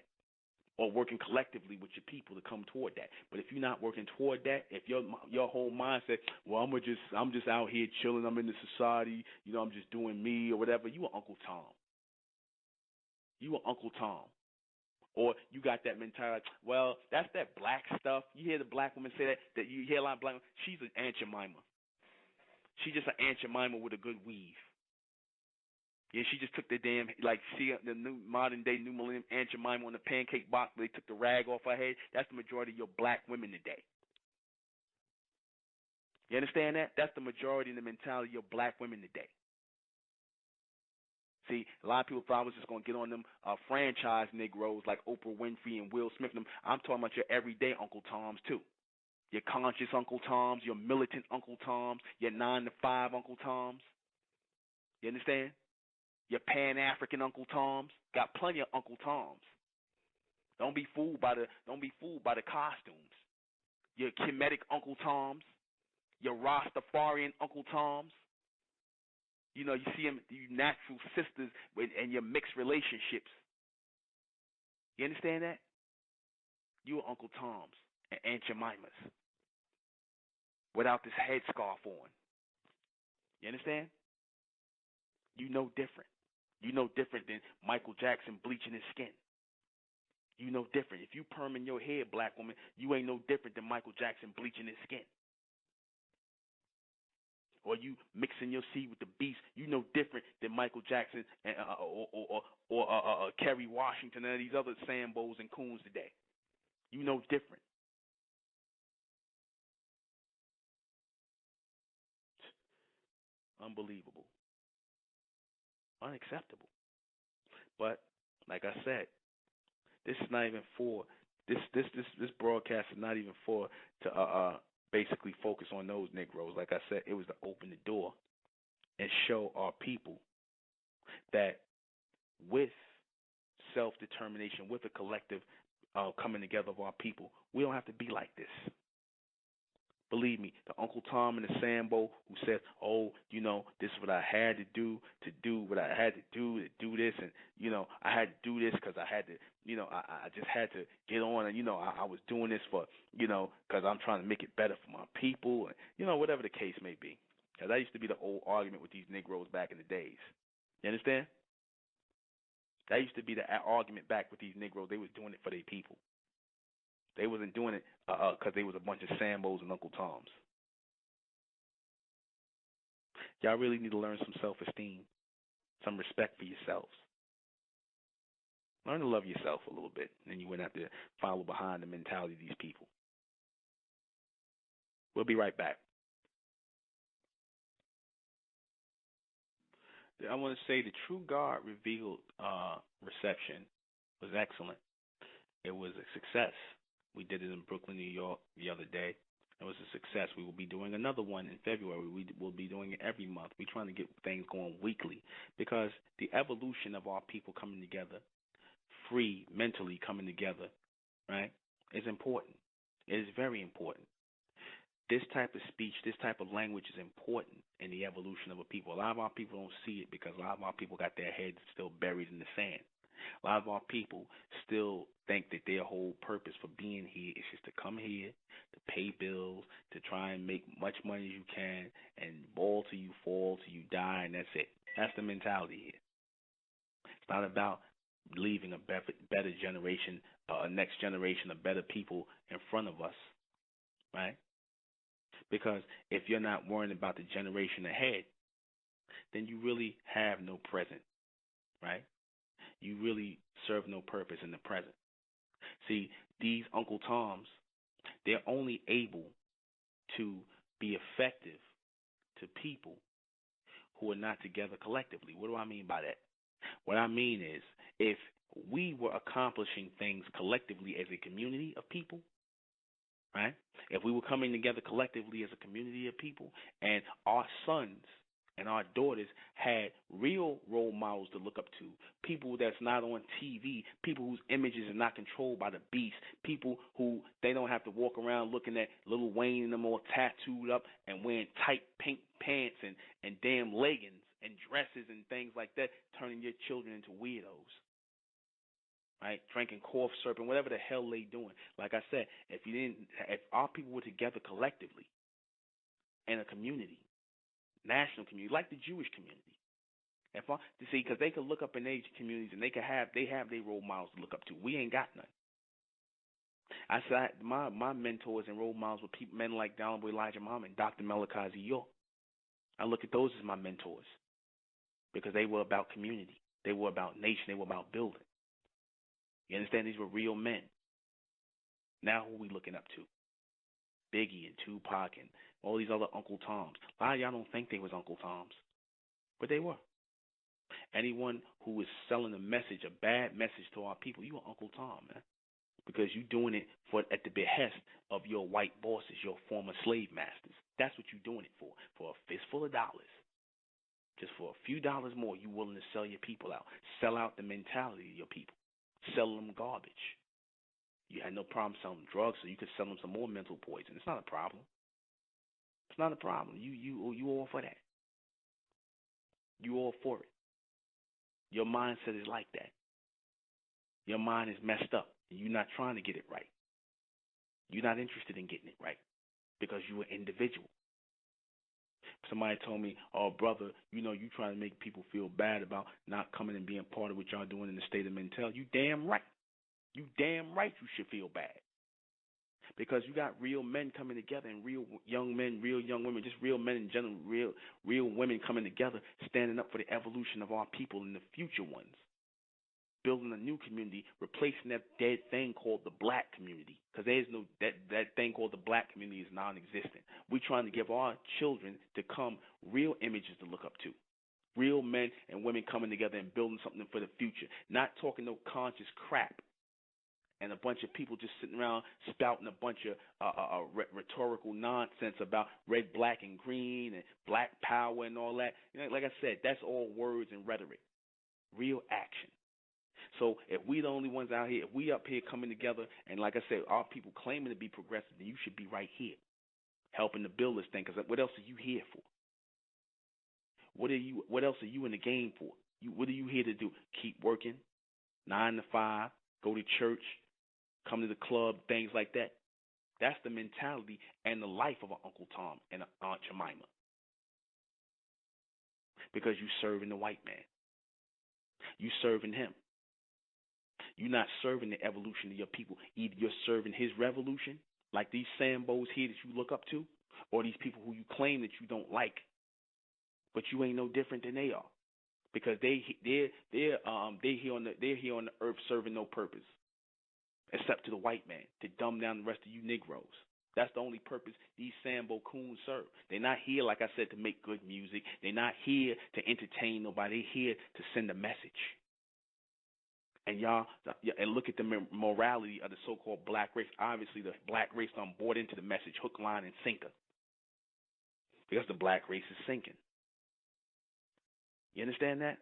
or working collectively with your people to come toward that. But if you're not working toward that, if your whole mindset, well, I'm just out here chilling, I'm in the society, I'm just doing me or whatever, you are Uncle Tom. You are Uncle Tom. Or you got that mentality, well, that's that black stuff. You hear the black women say that you hear a lot of black women. She's an Aunt Jemima. She's just an Aunt Jemima with a good weave. Yeah, she just took the damn, the new modern day, new millennium Aunt Jemima on the pancake box, where they took the rag off her head. That's the majority of your black women today. You understand that? That's the majority of the mentality of your black women today. See, a lot of people thought I was just going to get on them franchise Negroes like Oprah Winfrey and Will Smith. I'm talking about your everyday Uncle Toms, too. Your conscious Uncle Toms, your militant Uncle Toms, your 9 to 5 Uncle Toms. You understand? Your Pan-African Uncle Toms. Got plenty of Uncle Toms. Don't be fooled by the costumes. Your Kemetic Uncle Toms. Your Rastafarian Uncle Toms. You see them, you natural sisters and your mixed relationships. You understand that? You are Uncle Toms and Aunt Jemimas without this headscarf on. You understand? You know different. You know different than Michael Jackson bleaching his skin. You know different. If you perm in your hair, black woman, you ain't no different than Michael Jackson bleaching his skin. or you mixing your seed with the beast, you no different than Michael Jackson and, or Kerry Washington and these other Sambos and coons today. You no different. Unbelievable. Unacceptable. But like I said, this is not even for this broadcast is not even for to basically focus on those Negroes. Like I said, it was to open the door and show our people that with self-determination, with a collective coming together of our people, we don't have to be like this. Believe me, the Uncle Tom and the Sambo who says, oh, you know, this is what I had to do what I had to do this, and, you know, I had to do this because I had to, you know, I just had to get on, and, you know, I was doing this for, you know, because I'm trying to make it better for my people, and, you know, whatever the case may be. Because that used to be the old argument with these Negroes back in the days. You understand? That used to be the argument back with these Negroes. They was doing it for their people. They wasn't doing it because they was a bunch of Sambos and Uncle Toms. Y'all really need to learn some self-esteem, some respect for yourselves. Learn to love yourself a little bit, and you wouldn't have to follow behind the mentality of these people. We'll be right back. I want to say the True God Revealed reception was excellent. It was a success. We did it in Brooklyn, New York the other day. It was a success. We will be doing another one in February. We will be doing it every month. We're trying to get things going weekly because the evolution of our people coming together, free, mentally coming together, right, is important. It is very important. This type of speech, this type of language is important in the evolution of a people. A lot of our people don't see it because a lot of our people got their heads still buried in the sand. A lot of our people still think that their whole purpose for being here is just to come here, to pay bills, to try and make much money as you can, and ball till you fall, till you die, and that's it. That's the mentality here. It's not about leaving a better generation, a next generation of better people in front of us, right? Because if you're not worrying about the generation ahead, then you really have no present, right? You really serve no purpose in the present. See, these Uncle Toms, they're only able to be effective to people who are not together collectively. What do I mean by that? What I mean is if we were accomplishing things collectively as a community of people, right? If we were coming together collectively as a community of people and our sons and our daughters had real role models to look up to, people that's not on TV, people whose images are not controlled by the beast, people who they don't have to walk around looking at Lil Wayne and them all tattooed up and wearing tight pink pants and damn leggings and dresses and things like that, turning your children into weirdos. Right, drinking cough syrup and whatever the hell they doing. Like I said, if our people were together collectively in a community, national community, like the Jewish community, because they could look up in their communities and they have their role models to look up to. We ain't got none. I said my mentors and role models were men like Donald Boy Elijah Muhammad and Dr. Malachi Z. York. I look at those as my mentors because they were about community, they were about nation, they were about building. You understand? These were real men. Now who are we looking up to? Biggie and Tupac and all these other Uncle Toms. A lot of y'all don't think they was Uncle Toms, but they were. Anyone who is selling a message, a bad message to our people, you are Uncle Tom, man, because you're doing it at the behest of your white bosses, your former slave masters. That's what you're doing it for a fistful of dollars. Just for a few dollars more, you're willing to sell your people out, sell out the mentality of your people. Sell them garbage. You had no problem selling drugs, so you could sell them some more mental poison. It's not a problem. It's not a problem. You all for that. You all for it. Your mindset is like that. Your mind is messed up, and you're not trying to get it right. You're not interested in getting it right because you're an individual. Somebody told me, oh, brother, you trying to make people feel bad about not coming and being part of what y'all doing in the state of mentality. You damn right. You damn right you should feel bad. Because you got real men coming together and real young men, real young women, just real men in general, real women coming together, standing up for the evolution of our people and the future ones. Building a new community, replacing that dead thing called the black community. Because there's no that thing called the black community is non-existent. We're trying to give our children to come real images to look up to. Real men and women coming together and building something for the future. Not talking no conscious crap. And a bunch of people just sitting around spouting a bunch of rhetorical nonsense about red, black, and green and black power and all that. You know, like I said, that's all words and rhetoric. Real action. So if we the only ones out here, if we up here coming together, and like I said, our people claiming to be progressive, then you should be right here, helping to build this thing. Because what else are you here for? What else are you in the game for? What are you here to do? Keep working, 9 to 5, go to church, come to the club, things like that. That's the mentality and the life of an Uncle Tom and an Aunt Jemima. Because you serving the white man. You serving him. You're not serving the evolution of your people. Either you're serving his revolution, like these Sambos here that you look up to, or these people who you claim that you don't like, but you ain't no different than they are, because they're here on the earth serving no purpose, except to the white man, to dumb down the rest of you Negroes. That's the only purpose these Sambo coons serve. They're not here, like I said, to make good music. They're not here to entertain nobody. They're here to send a message. And y'all, and look at the morality of the so-called black race. Obviously, the black race done bought into the message, hook, line, and sinker, because the black race is sinking. You understand that?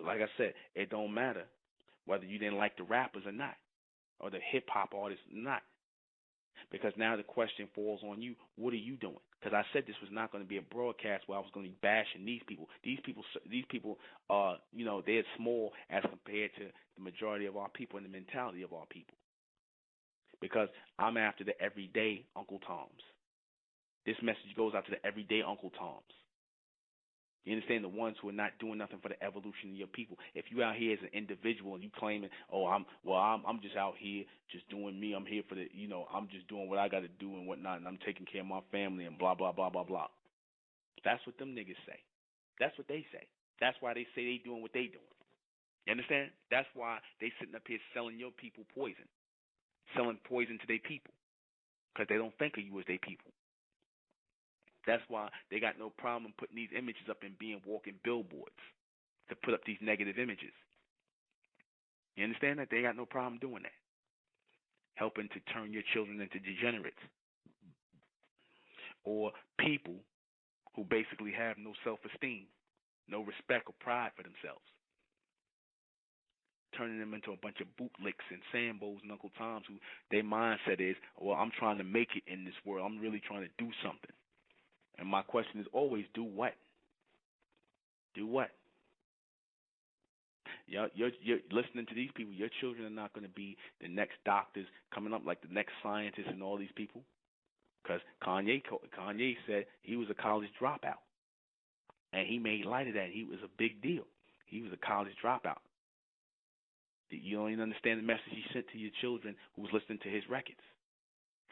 Like I said, it don't matter whether you didn't like the rappers or not, or the hip-hop artists or not, because now the question falls on you, what are you doing? Because I said this was not going to be a broadcast where I was going to be bashing these people. These people are, they're small as compared to the majority of our people and the mentality of our people. Because I'm after the everyday Uncle Toms. This message goes out to the everyday Uncle Toms. You understand? The ones who are not doing nothing for the evolution of your people. If you out here as an individual and you claiming, I'm just out here just doing me. I'm here for the, I'm just doing what I got to do and whatnot, and I'm taking care of my family and blah, blah, blah, blah, blah. That's what them niggas say. That's what they say. That's why they say they doing what they doing. You understand? That's why they sitting up here selling your people poison. Selling poison to their people. Because they don't think of you as their people. That's why they got no problem putting these images up and being walking billboards to put up these negative images. You understand that? They got no problem doing that. Helping to turn your children into degenerates. Or people who basically have no self-esteem, no respect or pride for themselves. Turning them into a bunch of bootlicks and Sambos and Uncle Toms who their mindset is, well, I'm trying to make it in this world. I'm really trying to do something. And my question is always, do what? Do what? You're listening to these people. Your children are not going to be the next doctors coming up, like the next scientists and all these people. Because Kanye said he was a college dropout. And he made light of that. He was a big deal. He was a college dropout. You don't even understand the message he sent to your children who was listening to his records.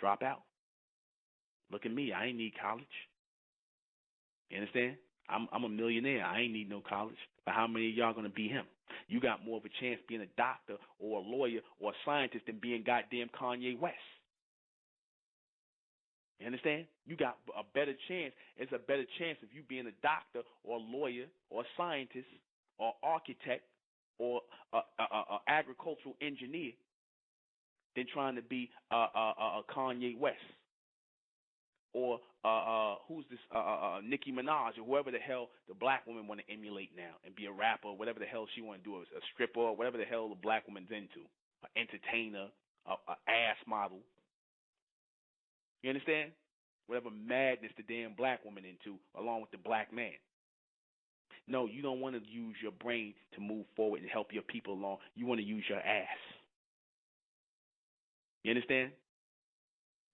Drop out. Look at me. I ain't need college. You understand? I'm a millionaire. I ain't need no college. But how many of y'all going to be him? You got more of a chance being a doctor or a lawyer or a scientist than being goddamn Kanye West. You understand? You got a better chance. It's a better chance of you being a doctor or a lawyer or a scientist or architect or a agricultural engineer than trying to be a Kanye West. Or who's this Nicki Minaj or whoever the hell the black woman want to emulate now and be a rapper or whatever the hell she want to do, a stripper or whatever the hell the black woman's into, an entertainer, an ass model. You understand? Whatever madness the damn black woman into, along with the black man. No, you don't want to use your brain to move forward and help your people along. You want to use your ass. You understand?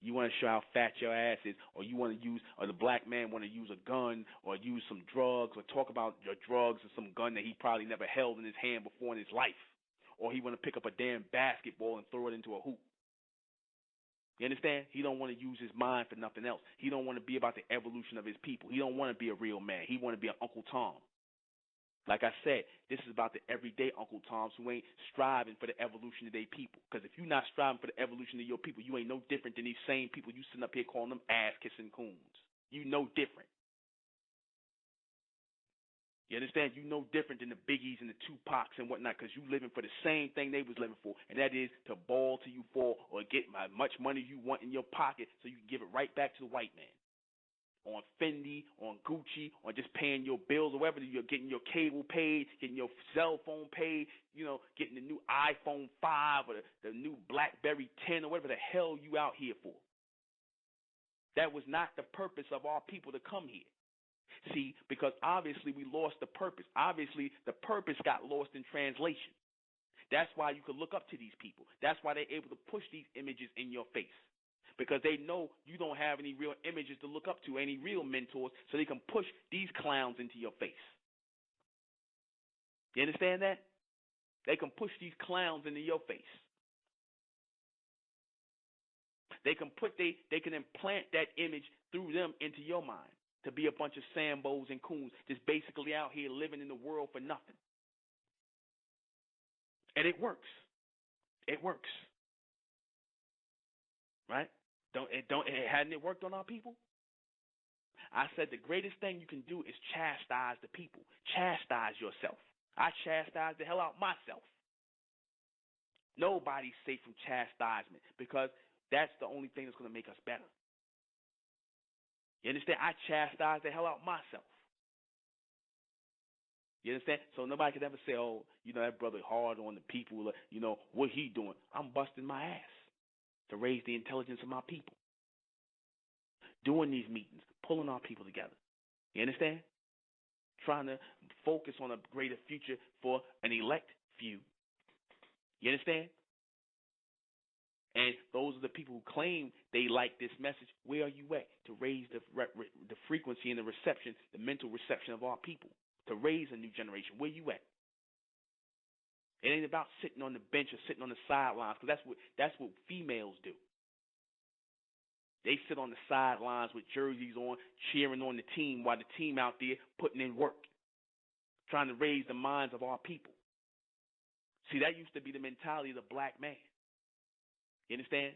You want to show how fat your ass is, or you want to use, or the black man want to use a gun, or use some drugs, or talk about your drugs or some gun that he probably never held in his hand before in his life, or he want to pick up a damn basketball and throw it into a hoop. You understand? He don't want to use his mind for nothing else. He don't want to be about the evolution of his people. He don't want to be a real man. He want to be an Uncle Tom. Like I said, this is about the everyday Uncle Toms who ain't striving for the evolution of their people. Because if you're not striving for the evolution of your people, you ain't no different than these same people you sitting up here calling them ass-kissing coons. You no different. You understand? You no different than the Biggies and the Tupacs and whatnot, because you living for the same thing they was living for, and that is to ball till you fall or get as much money you want in your pocket so you can give it right back to the white man. On Fendi, on Gucci, on just paying your bills or whatever, you're getting your cable paid, getting your cell phone paid, getting the new iPhone 5 or the new BlackBerry 10 or whatever the hell you out here for. That was not the purpose of our people to come here. See, because obviously we lost the purpose. Obviously the purpose got lost in translation. That's why you could look up to these people. That's why they're able to push these images in your face. Because they know you don't have any real images to look up to, any real mentors, so they can push these clowns into your face. You understand that? They can push these clowns into your face. They can implant that image through them into your mind to be a bunch of Sambos and coons just basically out here living in the world for nothing. And it works. It works. Right? Hadn't it worked on our people? I said the greatest thing you can do is chastise the people. Chastise yourself. I chastise the hell out myself. Nobody's safe from chastisement because that's the only thing that's going to make us better. You understand? I chastise the hell out myself. You understand? So nobody could ever say, oh, that brother hard on the people, what he doing. I'm busting my ass to raise the intelligence of my people. Doing these meetings, pulling our people together. You understand? Trying to focus on a greater future for an elect few. You understand? And those are the people who claim they like this message. Where are you at? To raise the frequency and the reception, the mental reception of our people. To raise a new generation. Where you at? It ain't about sitting on the bench or sitting on the sidelines, because that's what females do. They sit on the sidelines with jerseys on, cheering on the team while the team out there putting in work, trying to raise the minds of our people. See, that used to be the mentality of the black man. You understand?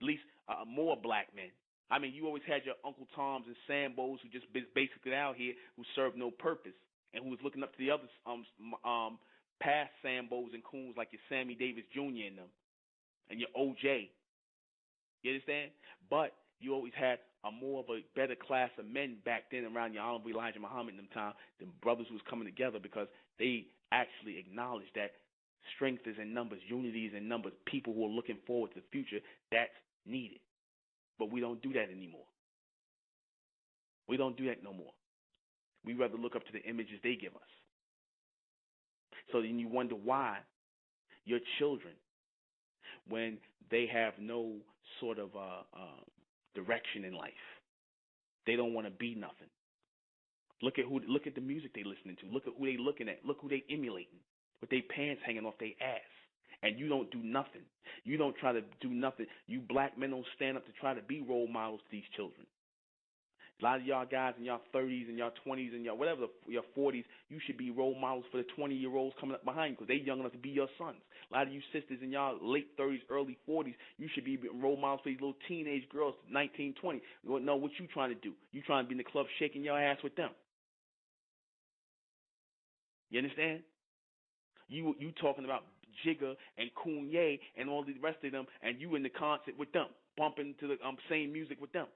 At least more black men. I mean, you always had your Uncle Toms and Sambos who just basically out here who served no purpose and who was looking up to the other past Sambos and coons like your Sammy Davis Jr. and them and your OJ. You understand? But you always had a more of a better class of men back then around your Honorable Elijah Muhammad and them time, the brothers who was coming together because they actually acknowledged that strength is in numbers, unity is in numbers, people who are looking forward to the future, that's needed. But we don't do that anymore. We don't do that no more. We rather look up to the images they give us. So then you wonder why your children, when they have no sort of direction in life, they don't want to be nothing. Look at the music they listening to. Look at who they looking at. Look who they emulating. With their pants hanging off their ass. And you don't do nothing. You don't try to do nothing. You black men don't stand up to try to be role models to these children. A lot of y'all guys in y'all 30s and y'all 20s and y'all whatever, your 40s, you should be role models for the 20-year-olds coming up behind you because they're young enough to be your sons. A lot of you sisters in y'all late 30s, early 40s, you should be role models for these little teenage girls, 19, 20. You don't know what you trying to do. You trying to be in the club shaking your ass with them. You understand? You talking about Jigga and Kanye and all the rest of them, and you in the concert with them, bumping to the same music with them.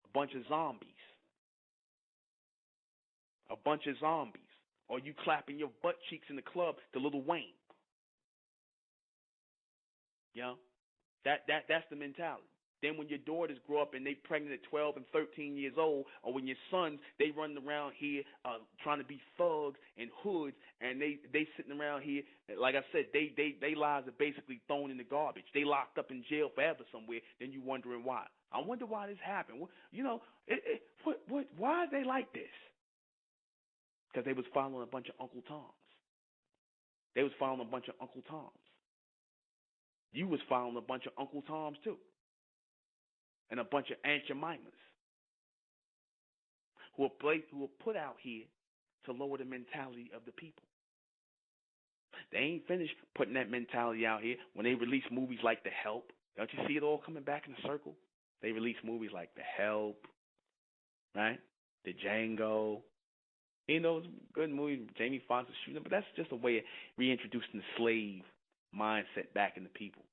A bunch of zombies. A bunch of zombies. Or you clapping your butt cheeks in the club to Lil Wayne. You know? That's the mentality. Then when your daughters grow up and they pregnant at 12 and 13 years old, or when your sons, they run around here trying to be thugs and hoods, and they sitting around here, like I said, they lives are basically thrown in the garbage. They locked up in jail forever somewhere. Then you wondering why. I wonder why this happened. Why are they like this? Because they was following a bunch of Uncle Toms. They was following a bunch of Uncle Toms. You was following a bunch of Uncle Toms too, and a bunch of Aunt Jemimas who were put out here to lower the mentality of the people. They ain't finished putting that mentality out here when they release movies like The Help. Don't you see it all coming back in a circle? They release movies like The Help, right? The Django. You know, it's a good movie. Jamie Foxx is shooting, but that's just a way of reintroducing the slave mindset back into people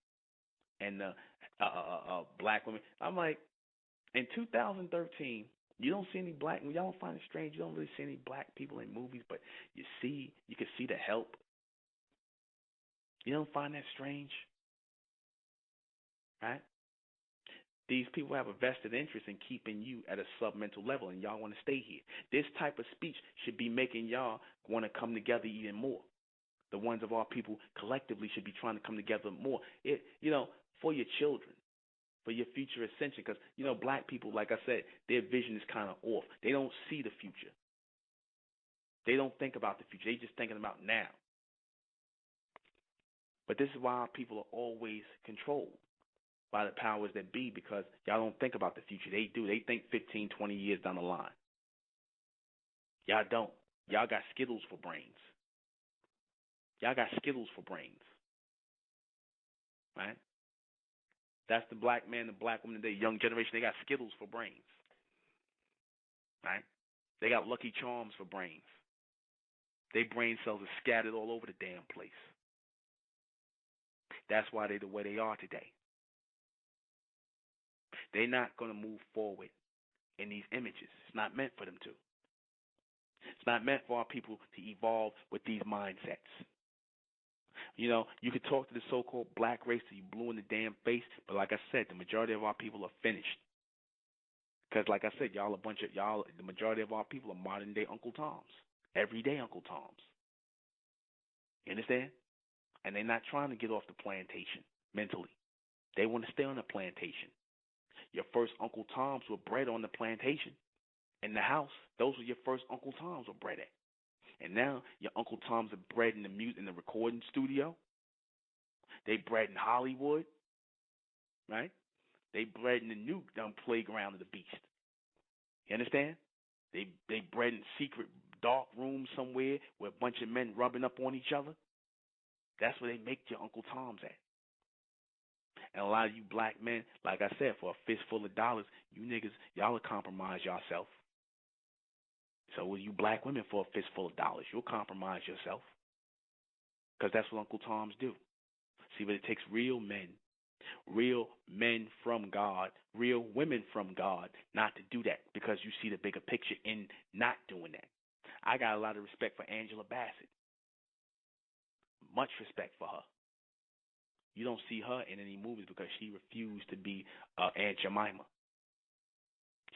and the black women. I'm like, in 2013, you don't see any black. Y'all don't find it strange. You don't really see any black people in movies, but you can see The Help. You don't find that strange, right? These people have a vested interest in keeping you at a submental level, and y'all want to stay here. This type of speech should be making y'all want to come together even more. The ones of our people collectively should be trying to come together more. For your children, for your future ascension, because black people, like I said, their vision is kind of off. They don't see the future. They don't think about the future. They just thinking about now. But this is why our people are always controlled by the powers that be, because y'all don't think about the future. They do. They think 15, 20 years down the line. Y'all don't. Y'all got Skittles for brains. Y'all got Skittles for brains. Right? That's the black man, the black woman today, young generation. They got Skittles for brains. Right? They got Lucky Charms for brains. Their brain cells are scattered all over the damn place. That's why they're the way they are today. They're not going to move forward in these images. It's not meant for them to. It's not meant for our people to evolve with these mindsets. You could talk to the so-called black race till you blue in the damn face, but like I said, the majority of our people are finished. Because like I said, the majority of our people are modern-day Uncle Toms. Everyday Uncle Toms. You understand? And they're not trying to get off the plantation mentally. They want to stay on the plantation. Your first Uncle Toms were bred on the plantation. In the house, those were your first Uncle Toms were bred at. And now your Uncle Toms are bred in the recording studio. They bred in Hollywood, right? They bred in the new playground of the beast. You understand? They bred in secret dark rooms somewhere where a bunch of men rubbing up on each other. That's where they make your Uncle Toms at. And a lot of you black men, like I said, for a fistful of dollars, you niggas, y'all will compromise yourself. So will you black women for a fistful of dollars? You'll compromise yourself. Because that's what Uncle Toms do. See, but it takes real men from God, real women from God, not to do that, because you see the bigger picture in not doing that. I got a lot of respect for Angela Bassett. Much respect for her. You don't see her in any movies because she refused to be Aunt Jemima.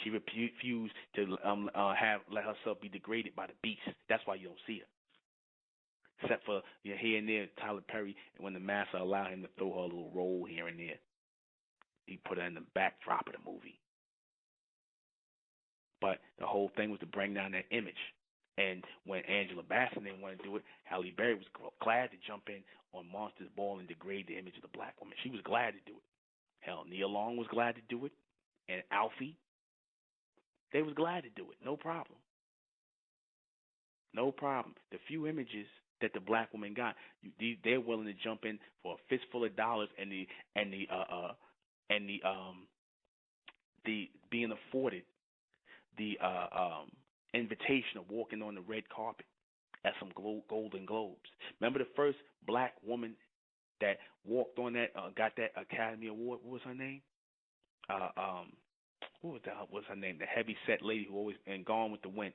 She refused to let herself be degraded by the beast. That's why you don't see her. Except for here and there, Tyler Perry, and when the master allowed him to throw her a little role here and there, he put her in the backdrop of the movie. But the whole thing was to bring down that image. And when Angela Bassett didn't want to do it, Halle Berry was glad to jump in on Monsters Ball and degrade the image of the black woman. She was glad to do it. Hell, Nia Long was glad to do it. And Alfie, they was glad to do it. No problem. No problem. The few images that the black woman got, they're willing to jump in for a fistful of dollars and the being afforded the invitation of walking on the red carpet at some Golden Globes. Remember the first black woman that walked on that, got that Academy Award? What was her name? What was her name? The heavy set lady who always and Gone with the Wind.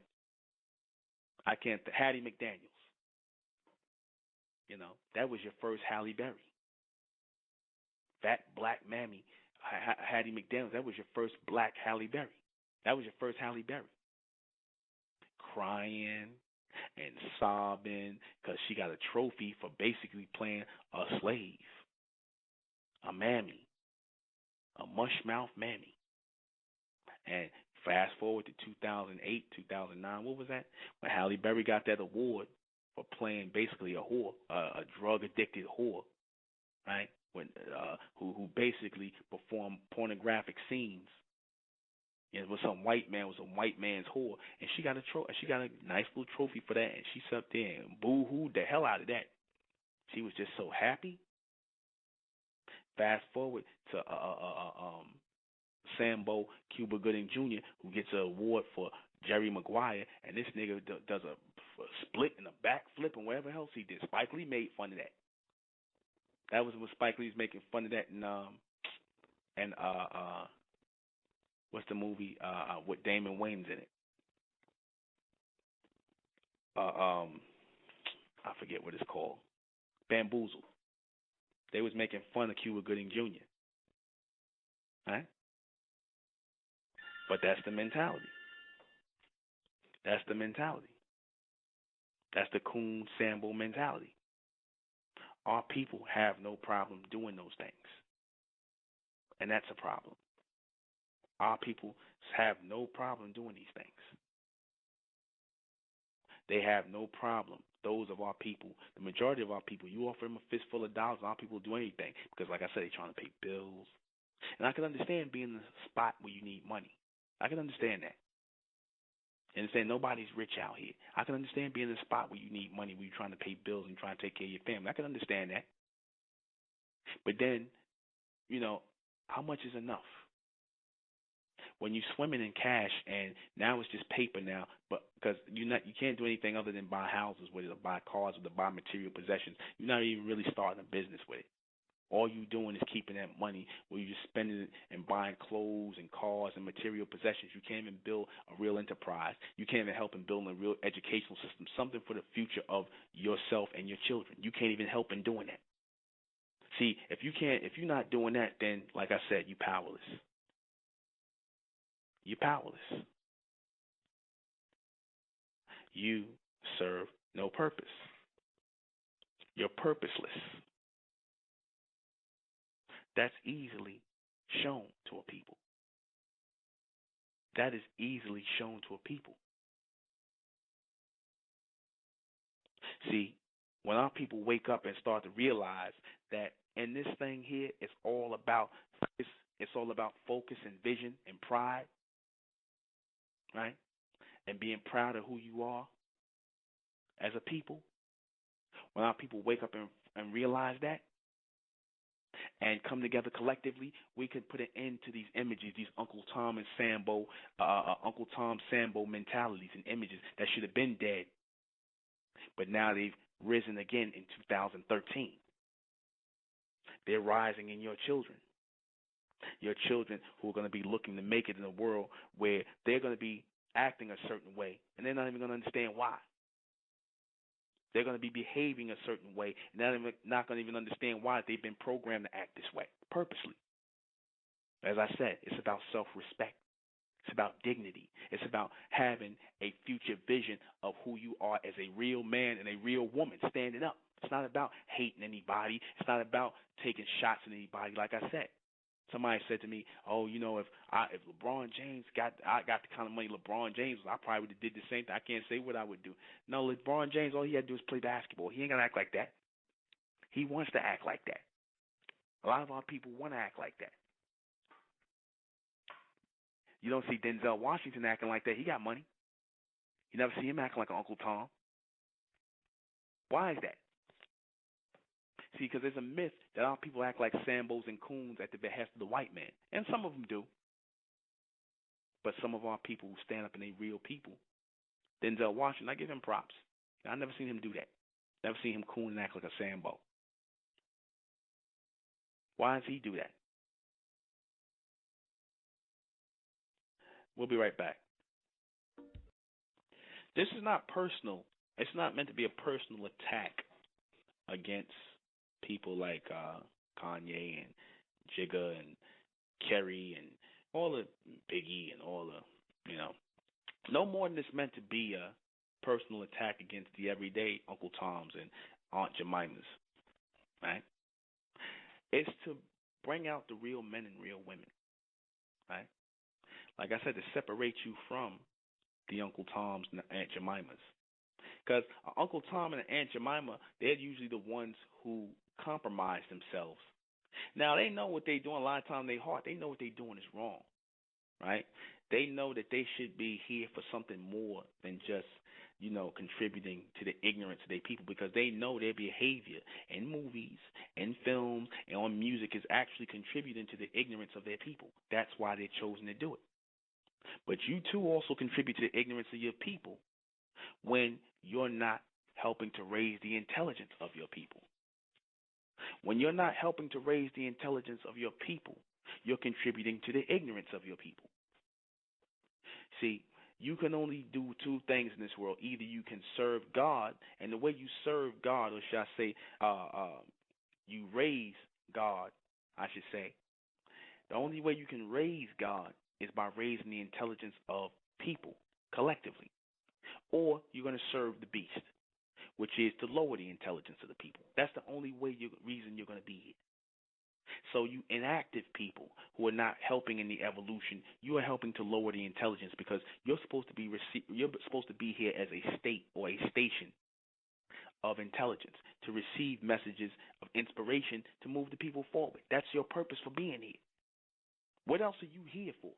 Hattie McDaniels. That was your first Halle Berry. Fat black mammy, Hattie McDaniels. That was your first black Halle Berry. That was your first Halle Berry. Crying and sobbing because she got a trophy for basically playing a slave, a mammy, a mushmouth mammy. And fast forward to 2008, 2009, what was that? When Halle Berry got that award for playing basically a whore, a drug addicted whore, right? When who basically performed pornographic scenes. With some white man, with some white man's whore, and she got a nice little trophy for that, and she sat there and boo-hooed the hell out of that. She was just so happy. Fast forward to Sambo Cuba Gooding Jr., who gets an award for Jerry Maguire, and this nigga does a split and a backflip and whatever else he did. Spike Lee made fun of that. That was when Spike Lee was making fun of that, and what's the movie with Damon Wayans in it? I forget what it's called. Bamboozled. They was making fun of Cuba Gooding Jr. Right? But that's the mentality. That's the mentality. That's the Coon Sambo mentality. Our people have no problem doing those things. And that's a problem. Our people have no problem doing these things. They have no problem. Those of our people, the majority of our people, you offer them a fistful of dollars, our people will do anything. Because like I said, they're trying to pay bills. And I can understand being in a spot where you need money. I can understand that. And saying nobody's rich out here. I can understand being in a spot where you need money, where you're trying to pay bills and trying to take care of your family. I can understand that. But then, how much is enough? When you're swimming in cash and now it's just paper now, but because you can't do anything other than buy houses with it or buy cars or to buy material possessions. You're not even really starting a business with it. All you're doing is keeping that money where you're just spending it and buying clothes and cars and material possessions. You can't even build a real enterprise. You can't even help in building a real educational system, something for the future of yourself and your children. You can't even help in doing that. See, if you're not doing that, then like I said, you're powerless. You're powerless. You serve no purpose. You're purposeless. That's easily shown to a people. That is easily shown to a people. See, when our people wake up and start to realize that in this thing here, it's all about focus and vision and pride, right? And being proud of who you are as a people. When our people wake up and realize that and come together collectively, we can put an end to these images, these Uncle Tom Sambo mentalities and images that should have been dead. But now they've risen again in 2013. They're rising in your children. Your children who are going to be looking to make it in a world where they're going to be acting a certain way, and they're not even going to understand why. They're going to be behaving a certain way, and they're not going to even understand why they've been programmed to act this way, purposely. As I said, it's about self-respect. It's about dignity. It's about having a future vision of who you are as a real man and a real woman, standing up. It's not about hating anybody. It's not about taking shots at anybody, like I said. Somebody said to me, "Oh, if LeBron James got the kind of money LeBron James, I probably would have did the same thing. I can't say what I would do." No, LeBron James, all he had to do is play basketball. He ain't gonna act like that. He wants to act like that. A lot of our people want to act like that. You don't see Denzel Washington acting like that. He got money. You never see him acting like an Uncle Tom. Why is that? See, because there's a myth that our people act like Sambos and coons at the behest of the white man. And some of them do. But some of our people who stand up and they real people, Denzel Washington, I give him props. I never seen him do that. Never seen him coon and act like a Sambo. Why does he do that? We'll be right back. This is not personal. It's not meant to be a personal attack against people like Kanye and Jigga and Kerry and all the Biggie and all the, no more than it's meant to be a personal attack against the everyday Uncle Toms and Aunt Jemimas, right? It's to bring out the real men and real women, right? Like I said, to separate you from the Uncle Toms and Aunt Jemimas Because Uncle Tom and Aunt Jemima, they're usually the ones who compromise themselves. Now, they know what they're doing. A lot of times in their heart, they know what they're doing is wrong, right? They know that they should be here for something more than just, contributing to the ignorance of their people, because they know their behavior in movies, in films, and on music is actually contributing to the ignorance of their people. That's why they're chosen to do it. But you too also contribute to the ignorance of your people when you're not helping to raise the intelligence of your people. When you're not helping to raise the intelligence of your people, you're contributing to the ignorance of your people. See, you can only do two things in this world. Either you can serve God, and the way you serve God, or should I say, you raise God, I should say. The only way you can raise God is by raising the intelligence of people collectively. Or you're going to serve the beast, which is to lower the intelligence of the people. That's the only reason you're going to be here. So you inactive people who are not helping in the evolution, you are helping to lower the intelligence, because you're supposed to be here as a state or a station of intelligence to receive messages of inspiration to move the people forward. That's your purpose for being here. What else are you here for?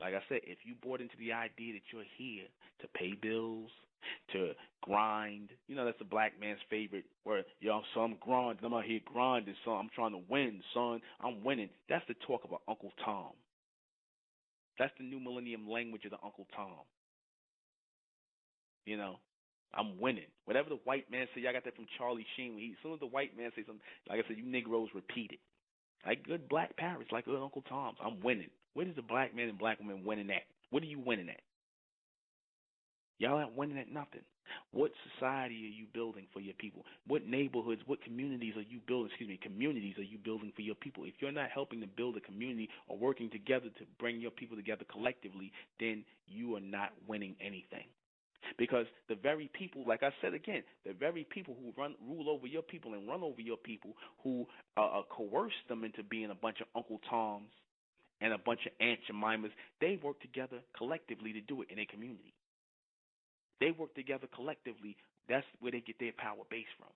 Like I said, if you bought into the idea that you're here to pay bills, to grind, that's the black man's favorite word. So I'm grinding. I'm out here grinding, son. I'm trying to win, son. I'm winning. That's the talk of Uncle Tom. That's the new millennium language of the Uncle Tom. I'm winning. Whatever the white man say, I got that from Charlie Sheen. As soon as the white man says something, like I said, you Negroes repeat it. Like good black parrots, like good Uncle Toms. I'm winning. Where does the black man and black woman winning at? What are you winning at? Y'all aren't winning at nothing. What society are you building for your people? What neighborhoods, what communities are you building? Communities are you building for your people? If you're not helping to build a community or working together to bring your people together collectively, then you are not winning anything. Because the very people, like I said again, the very people who rule over your people and run over your people, who coerce them into being a bunch of Uncle Toms and a bunch of Aunt Jemimas, they work together collectively to do it in a community. They work together collectively. That's where they get their power base from.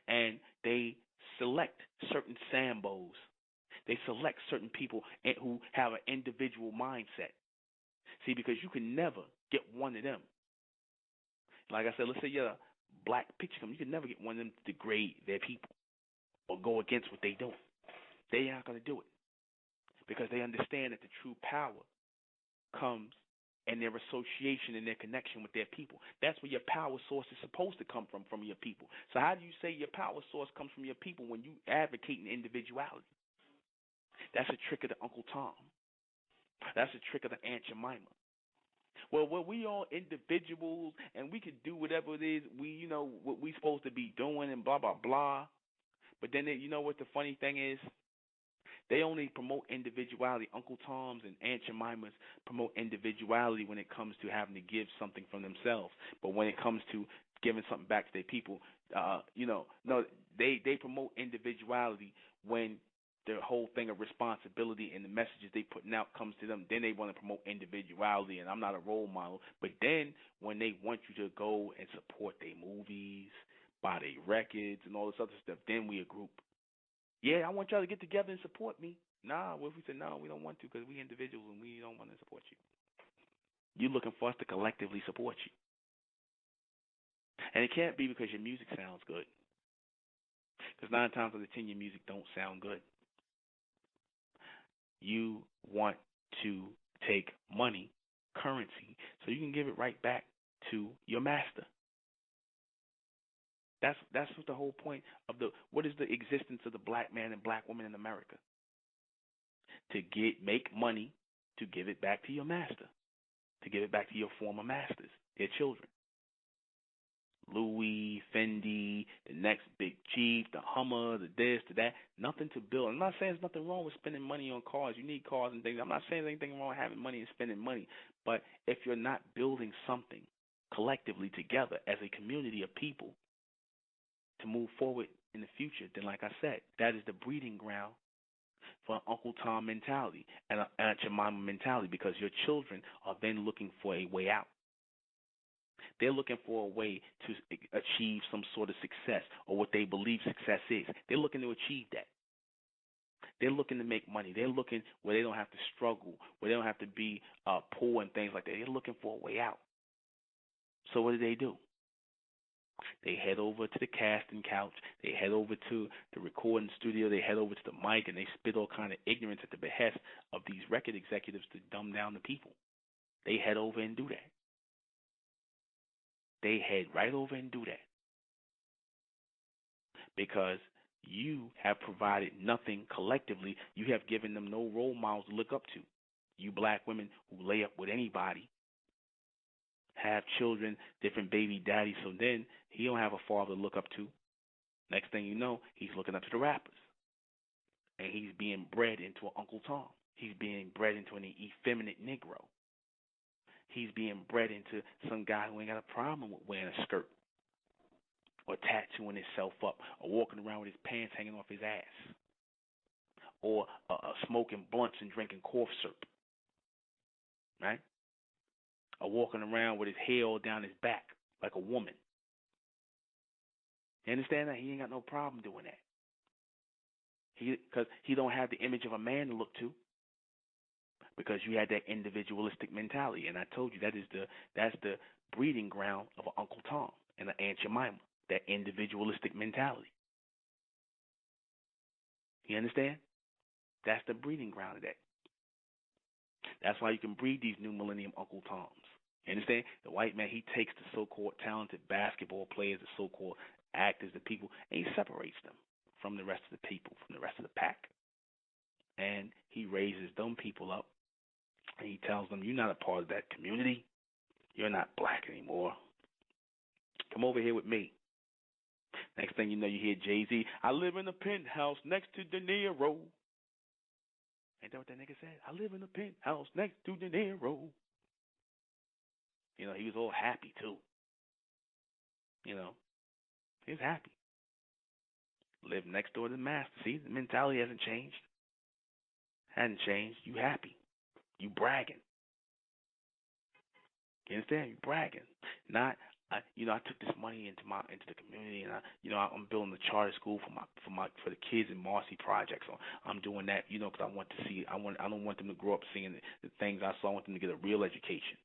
And they select certain Sambos. They select certain people who have an individual mindset. See, because you can never get one of them. Like I said, let's say you're a black picture company. You can never get one of them to degrade their people or go against what they do. They aren't going to do it, because they understand that the true power comes in their association and their connection with their people. That's where your power source is supposed to come from your people. So how do you say your power source comes from your people when you advocate in individuality? That's a trick of the Uncle Tom. That's a trick of the Aunt Jemima. Well, we all individuals and we could do whatever it is what we supposed to be doing and blah, blah, blah. But then you know what the funny thing is? They only promote individuality. Uncle Toms and Aunt Jemimas promote individuality when it comes to having to give something from themselves. But when it comes to giving something back to their people, no, they promote individuality when the whole thing of responsibility and the messages they putting out comes to them. Then they want to promote individuality, and I'm not a role model. But then when they want you to go and support their movies, buy their records, and all this other stuff, then we a group. Yeah, I want y'all to get together and support me. Nah, what if we say, no, we don't want to because we individuals and we don't want to support you. You're looking for us to collectively support you. And it can't be because your music sounds good. Because 9 times out of 10, your music don't sound good. You want to take money, currency, so you can give it right back to your master. That's what the whole point of what is the existence of the black man and black woman in America? To make money to give it back to your master, to give it back to your former masters, their children. Louis, Fendi, the next big Jeep, the Hummer, the this, the that. Nothing to build. I'm not saying there's nothing wrong with spending money on cars. You need cars and things. I'm not saying there's anything wrong with having money and spending money. But if you're not building something collectively together as a community of people to move forward in the future, then like I said, that is the breeding ground for an Uncle Tom mentality and an Aunt Jemima mentality, because your children are then looking for a way out. They're looking for a way to achieve some sort of success, or what they believe success is. They're looking to achieve that. They're looking to make money. They're looking where they don't have to struggle, where they don't have to be poor and things like that. They're looking for a way out. So what do? They head over to the casting couch. They head over to the recording studio. They head over to the mic, and they spit all kind of ignorance at the behest of these record executives to dumb down the people. They head over and do that. They head right over and do that. Because you have provided nothing collectively. You have given them no role models to look up to. You black women who lay up with anybody, have children, different baby daddies, so then he don't have a father to look up to. Next thing you know, he's looking up to the rappers. And he's being bred into an Uncle Tom. He's being bred into an effeminate Negro. He's being bred into some guy who ain't got a problem with wearing a skirt, or tattooing himself up, or walking around with his pants hanging off his ass, or smoking blunts and drinking cough syrup, right? Or walking around with his hair all down his back like a woman. You understand that? He ain't got no problem doing that. Because he don't have the image of a man to look to, because you had that individualistic mentality. And I told you that's the breeding ground of an Uncle Tom and an Aunt Jemima, that individualistic mentality. You understand? That's the breeding ground of that. That's why you can breed these new millennium Uncle Toms. You understand? The white man, he takes the so-called talented basketball players, the so-called actors, the people, and he separates them from the rest of the people, from the rest of the pack. And he raises them people up, and he tells them, you're not a part of that community. You're not black anymore. Come over here with me. Next thing you know, you hear Jay-Z, I live in a penthouse next to De Niro. Ain't that what that nigga said? I live in a penthouse next to De Niro. You know, he was all happy, too. You know, he was happy. Live next door to the master. See, the mentality hasn't changed. Hadn't changed. You happy. You bragging. You understand? You bragging. Not, I took this money into the community, and I'm building a charter school for the kids in Marcy projects. So I'm doing that, because I want to see. I don't want them to grow up seeing the things I saw. I want them to get a real education.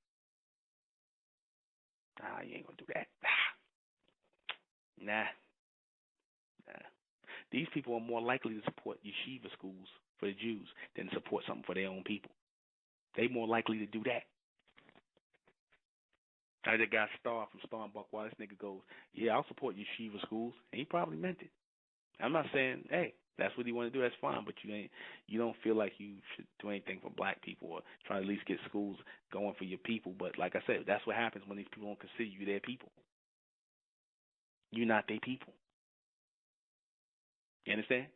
Nah, you ain't gonna do that. Nah. These people are more likely to support yeshiva schools for the Jews than support something for their own people. They more likely to do that. I just got Star from Star and Buck. Why this nigga goes, yeah, I'll support yeshiva schools, and he probably meant it. I'm not saying, hey, that's what you want to do, that's fine, but you don't feel like you should do anything for black people or try to at least get schools going for your people. But like I said, that's what happens when these people don't consider you their people. You're not their people. You understand?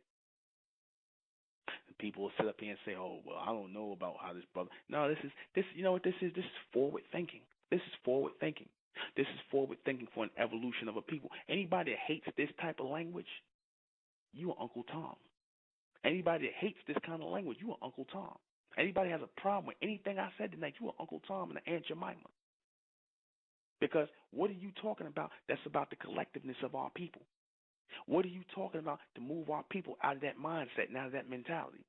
People will sit up here and say, oh, well, I don't know about how this brother. No, this you know what this is? This is forward thinking. This is forward thinking. This is forward thinking for an evolution of a people. Anybody that hates this type of language, you are Uncle Tom. Anybody that hates this kind of language, you are Uncle Tom. Anybody has a problem with anything I said tonight, you are Uncle Tom and Aunt Jemima. Because what are you talking about that's about the collectiveness of our people? What are you talking about to move our people out of that mindset and out of that mentality?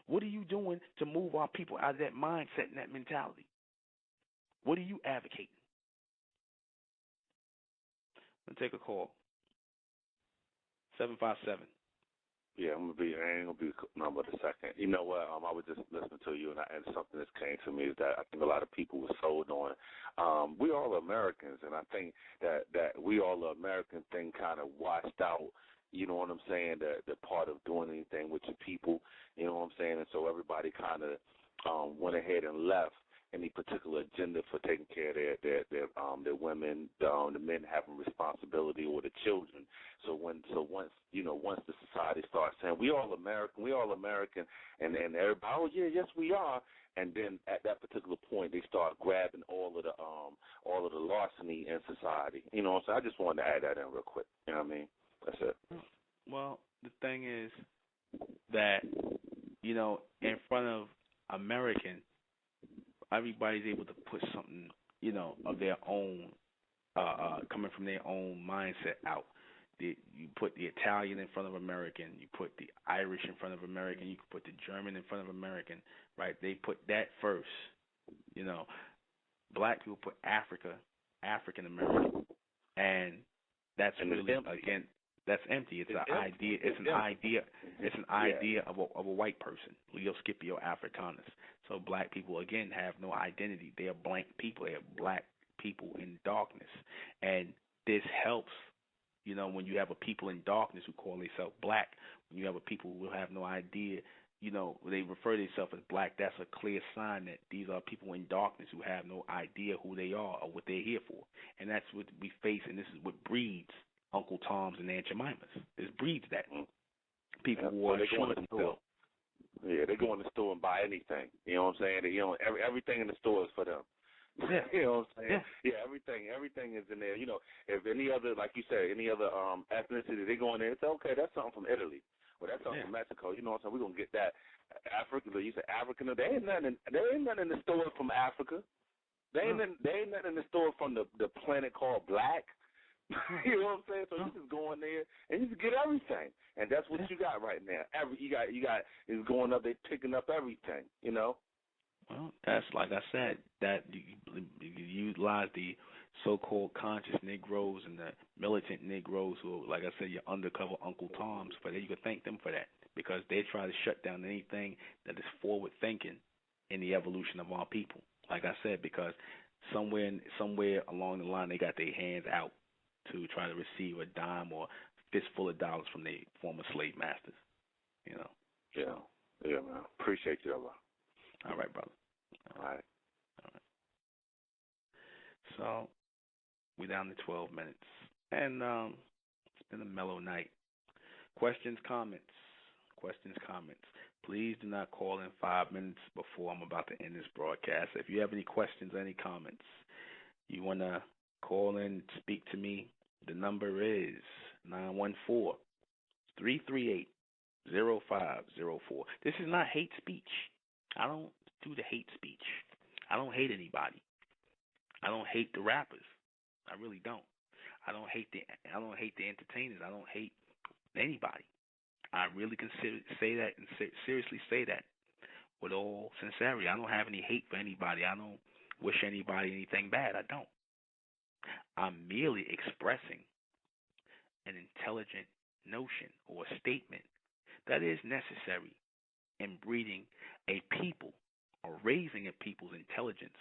What are you doing to move our people out of that mindset and that mentality? What are you advocating? Let's take a call. 757. Yeah, I ain't gonna be no but a second. You know what? I was just listening to you, and something that came to me is that I think a lot of people were sold on. We all Americans, and I think that we all American thing kind of washed out. You know what I'm saying? The part of doing anything with your people. You know what I'm saying? And so everybody kind of went ahead and left any particular agenda for taking care of their women, the men having responsibility, or the children. So once the society starts saying we all American, and everybody, oh yeah, yes we are, and then at that particular point they start grabbing all of the larceny in society. You know, so I just wanted to add that in real quick. You know what I mean? That's it. Well, the thing is, that, in front of American, everybody's able to put something, of their own, coming from their own mindset out. You put the Italian in front of American, you put the Irish in front of American, you can put the German in front of American, right? They put that first. Black people put African American, and that's really, again, that's empty. It's an idea. It's an idea. It's an idea of a white person, Leo Scipio Africanus. So black people again have no identity. They are blank people. They are black people in darkness, and this helps. When you have a people in darkness who call themselves black, when you have a people who have no idea, they refer to themselves as black, that's a clear sign that these are people in darkness who have no idea who they are or what they're here for. And that's what we face, and this is what breeds Uncle Toms and Aunt Jemimas. This breeds that. People who are short of the Yeah, they go in the store and buy anything. You know what I'm saying? Everything in the store is for them. Yeah. You know what I'm saying? Yeah, everything is in there. If any other, like you said, any other ethnicity, they go in there and say, okay, that's something from Italy, or that's something from Mexico. You know what I'm saying? We're gonna get that. Africa, you said African. There ain't nothing in the store from Africa. There ain't nothing in the store from the planet called Black. You know what I'm saying? So you just go in there and you just get everything, and that's what you got right now. You got is going up. They picking up everything. Well, that's like I said, that you utilize the so-called conscious Negroes and the militant Negroes who, like I said, your undercover Uncle Toms. For that, you can thank them for that, because they try to shut down anything that is forward thinking in the evolution of our people. Like I said, because somewhere along the line they got their hands out to try to receive a dime or fistful of dollars from their former slave masters. Yeah, man. Appreciate you, brother. All right, brother. All right. So we're down to 12 minutes, and it's been a mellow night. Questions, comments. Please do not call in 5 minutes before I'm about to end this broadcast. If you have any questions, any comments, you want to call in, speak to me, the number is 914-338-0504. This is not hate speech. I don't do the hate speech. I don't hate anybody. I don't hate the rappers. I really don't. I don't hate the entertainers. I don't hate anybody. I really say that and seriously say that with all sincerity. I don't have any hate for anybody. I don't wish anybody anything bad. I don't. I'm merely expressing an intelligent notion or statement that is necessary in breeding a people or raising a people's intelligence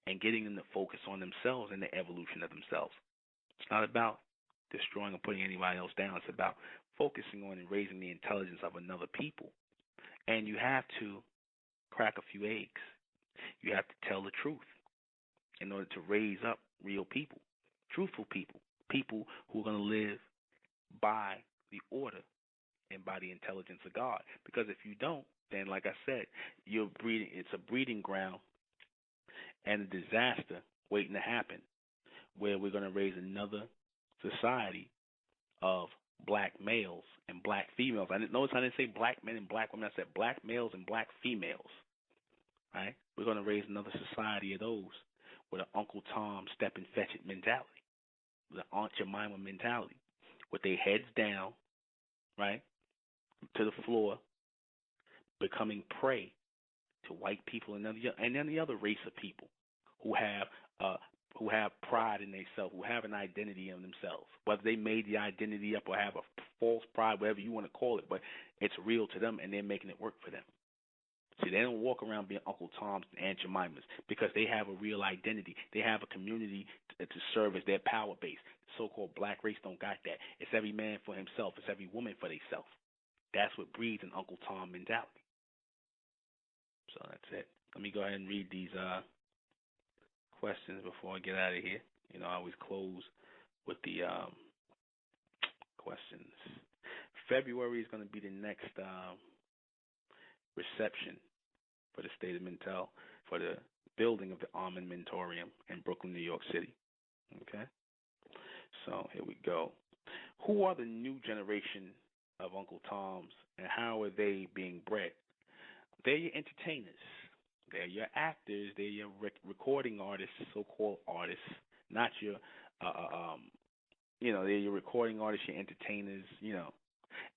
and getting them to focus on themselves and the evolution of themselves. It's not about destroying or putting anybody else down. It's about focusing on and raising the intelligence of another people. And you have to crack a few eggs. You have to tell the truth in order to raise up real people, truthful people, people who are going to live by the order and by the intelligence of God. Because if you don't, then like I said, it's a breeding ground and a disaster waiting to happen, where we're going to raise another society of black males and black females. Notice I didn't say black men and black women. I said black males and black females. Right? We're going to raise another society of those with an Uncle Tom step and fetch it mentality, with an Aunt Jemima mentality, with their heads down, right, to the floor, becoming prey to white people and any other race of people who have pride in themselves, who have an identity in themselves, whether they made the identity up or have a false pride, whatever you want to call it, but it's real to them and they're making it work for them. See, they don't walk around being Uncle Toms and Aunt Jemimas because they have a real identity. They have a community to serve as their power base. The so-called black race don't got that. It's every man for himself. It's every woman for themselves. That's what breeds an Uncle Tom mentality. So that's it. Let me go ahead and read these questions before I get out of here. I always close with the questions. February is going to be the next reception for the state of Mental, for the building of the Almond Mentorium in Brooklyn, New York City. Okay? So here we go. Who are the new generation of Uncle Toms and how are they being bred? They're your entertainers. They're your actors. They're your recording artists, so-called artists, not your, they're your recording artists, your entertainers,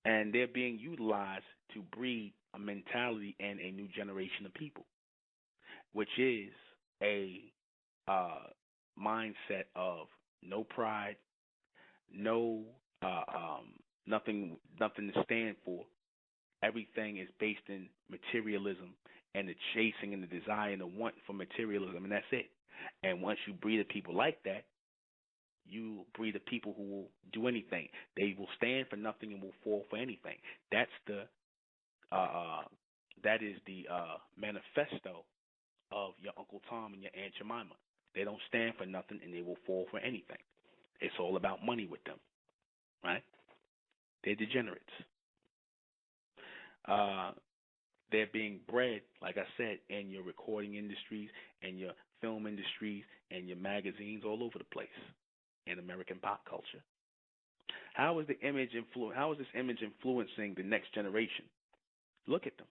and they're being utilized to breed a mentality and a new generation of people, which is a mindset of no pride, no nothing to stand for. Everything is based in materialism and the chasing and the desire and the want for materialism, and that's it. And once you breed a people like that, you breed a people who will do anything. They will stand for nothing and will fall for anything. That is the manifesto of your Uncle Tom and your Aunt Jemima. They don't stand for nothing and they will fall for anything. It's all about money with them, right? They're degenerates. They're being bred, like I said, in your recording industries and your film industries and your magazines all over the place in American pop culture. How is this image influencing the next generation? Look at them.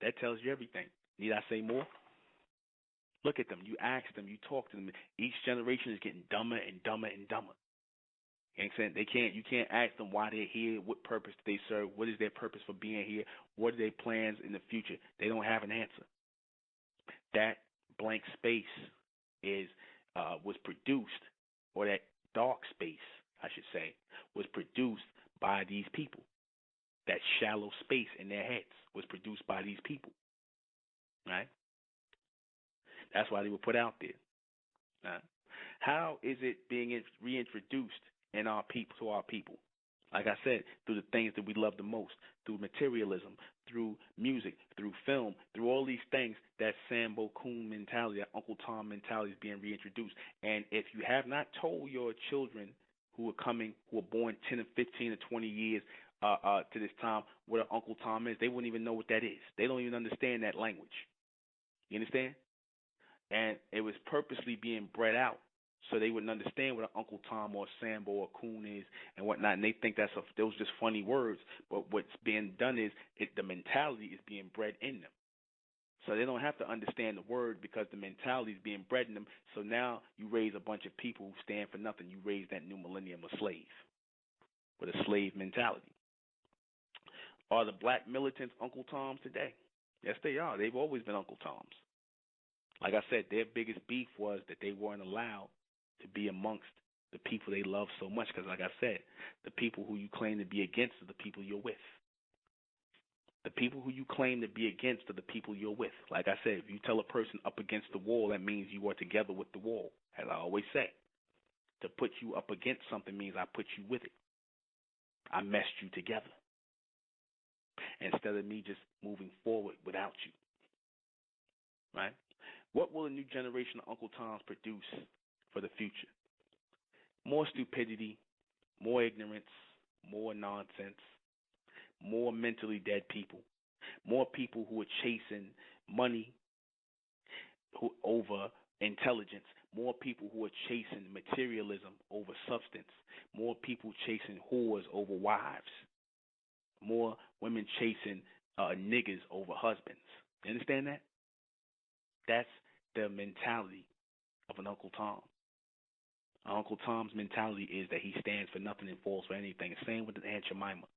That tells you everything. Need I say more? Look at them. You ask them. You talk to them. Each generation is getting dumber and dumber and dumber. You know what I'm saying? You can't ask them why they're here, what purpose do they serve, what is their purpose for being here, what are their plans in the future. They don't have an answer. That blank space was produced, or that dark space, I should say, was produced by these people. That shallow space in their heads was produced by these people, right? That's why they were put out there. Right? How is it being reintroduced to our people? Like I said, through the things that we love the most, through materialism, through music, through film, through all these things. That Sambo Coon mentality, that Uncle Tom mentality is being reintroduced. And if you have not told your children who are born 10 or 15 or 20 years to this time what an Uncle Tom is, they wouldn't even know what that is. They don't even understand that language. You understand? And it was purposely being bred out so they wouldn't understand what an Uncle Tom or Sambo or Coon is and whatnot. And they think those just funny words. But what's being done is the mentality is being bred in them. So they don't have to understand the word because the mentality is being bred in them. So now you raise a bunch of people who stand for nothing. You raise that new millennium of slave with a slave mentality. Are the black militants Uncle Toms today? Yes, they are. They've always been Uncle Toms. Like I said, their biggest beef was that they weren't allowed to be amongst the people they love so much. Because, like I said, the people who you claim to be against are the people you're with. The people who you claim to be against are the people you're with. Like I said, if you tell a person up against the wall, that means you are together with the wall, as I always say. To put you up against something means I put you with it. I meshed you together. Instead of me just moving forward without you. Right? What will a new generation of Uncle Toms produce for the future? More stupidity, more ignorance, more nonsense, more mentally dead people, more people who are chasing money over intelligence, more people who are chasing materialism over substance, more people chasing whores over wives, more women chasing niggas over husbands. You understand that? That's the mentality of an Uncle Tom. Uncle Tom's mentality is that he stands for nothing and falls for anything. Same with Aunt Jemima.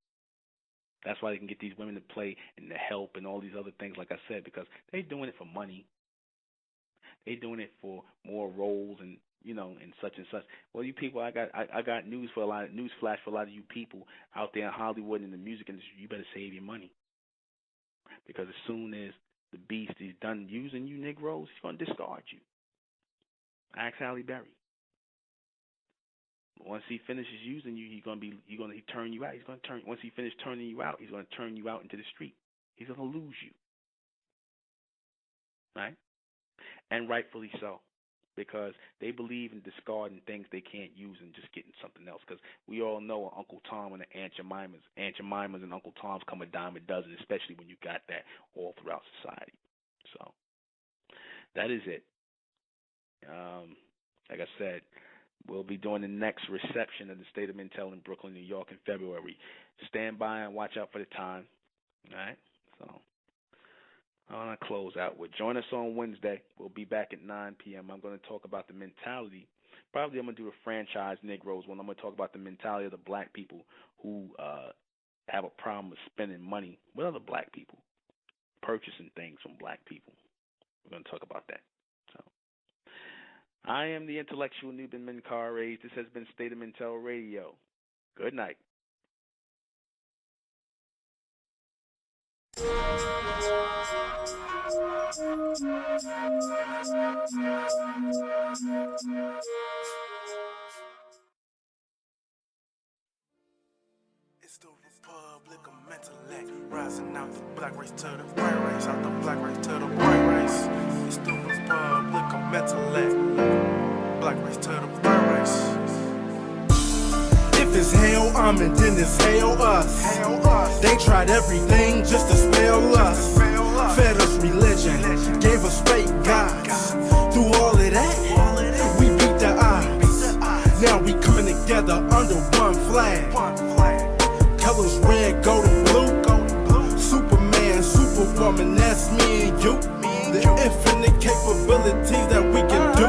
That's why they can get these women to play and to help and all these other things, like I said, because they're doing it for money. They're doing it for more roles and and such and such. Well, you people, I got news flash for a lot of you people out there in Hollywood and the music industry. You better save your money, because as soon as the beast is done using you Negroes, he's gonna discard you. Ask Halle Berry. Once he finishes using you, he's gonna turn you out. Once he finishes turning you out, he's gonna turn you out into the street. He's gonna lose you. Right? And rightfully so. Because they believe in discarding things they can't use and just getting something else. Because we all know Uncle Tom and the Aunt Jemimas. Aunt Jemimas and Uncle Toms come a dime a dozen, especially when you got that all throughout society. So that is it. Like I said, We'll be doing the next reception of the State of Intel in Brooklyn, New York in February. Stand by and watch out for the time. All right? So I want to close out with join us on Wednesday. We'll be back at 9 p.m. I'm going to talk about the mentality. Probably I'm going to do a franchise Negroes when I'm going to talk about the mentality of the black people who have a problem with spending money with other black people, purchasing things from black people. We're going to talk about that. So I am the intellectual ᴛᴏᴍs. This has been State of Intel Radio. Good night. It's the Republic of Intellect, rising out the black race to the white race, out the black race to the white race. It's the Republic of Intellect, black race to the white race. If it's hell, and then it's hell us. They tried everything just to spell us. Fed us religion, gave us fake gods. Through all of that, we beat the odds. Now we coming together under one flag. Colors red, gold and blue. Superman, Superwoman, that's me and you. The infinite capabilities that we can do.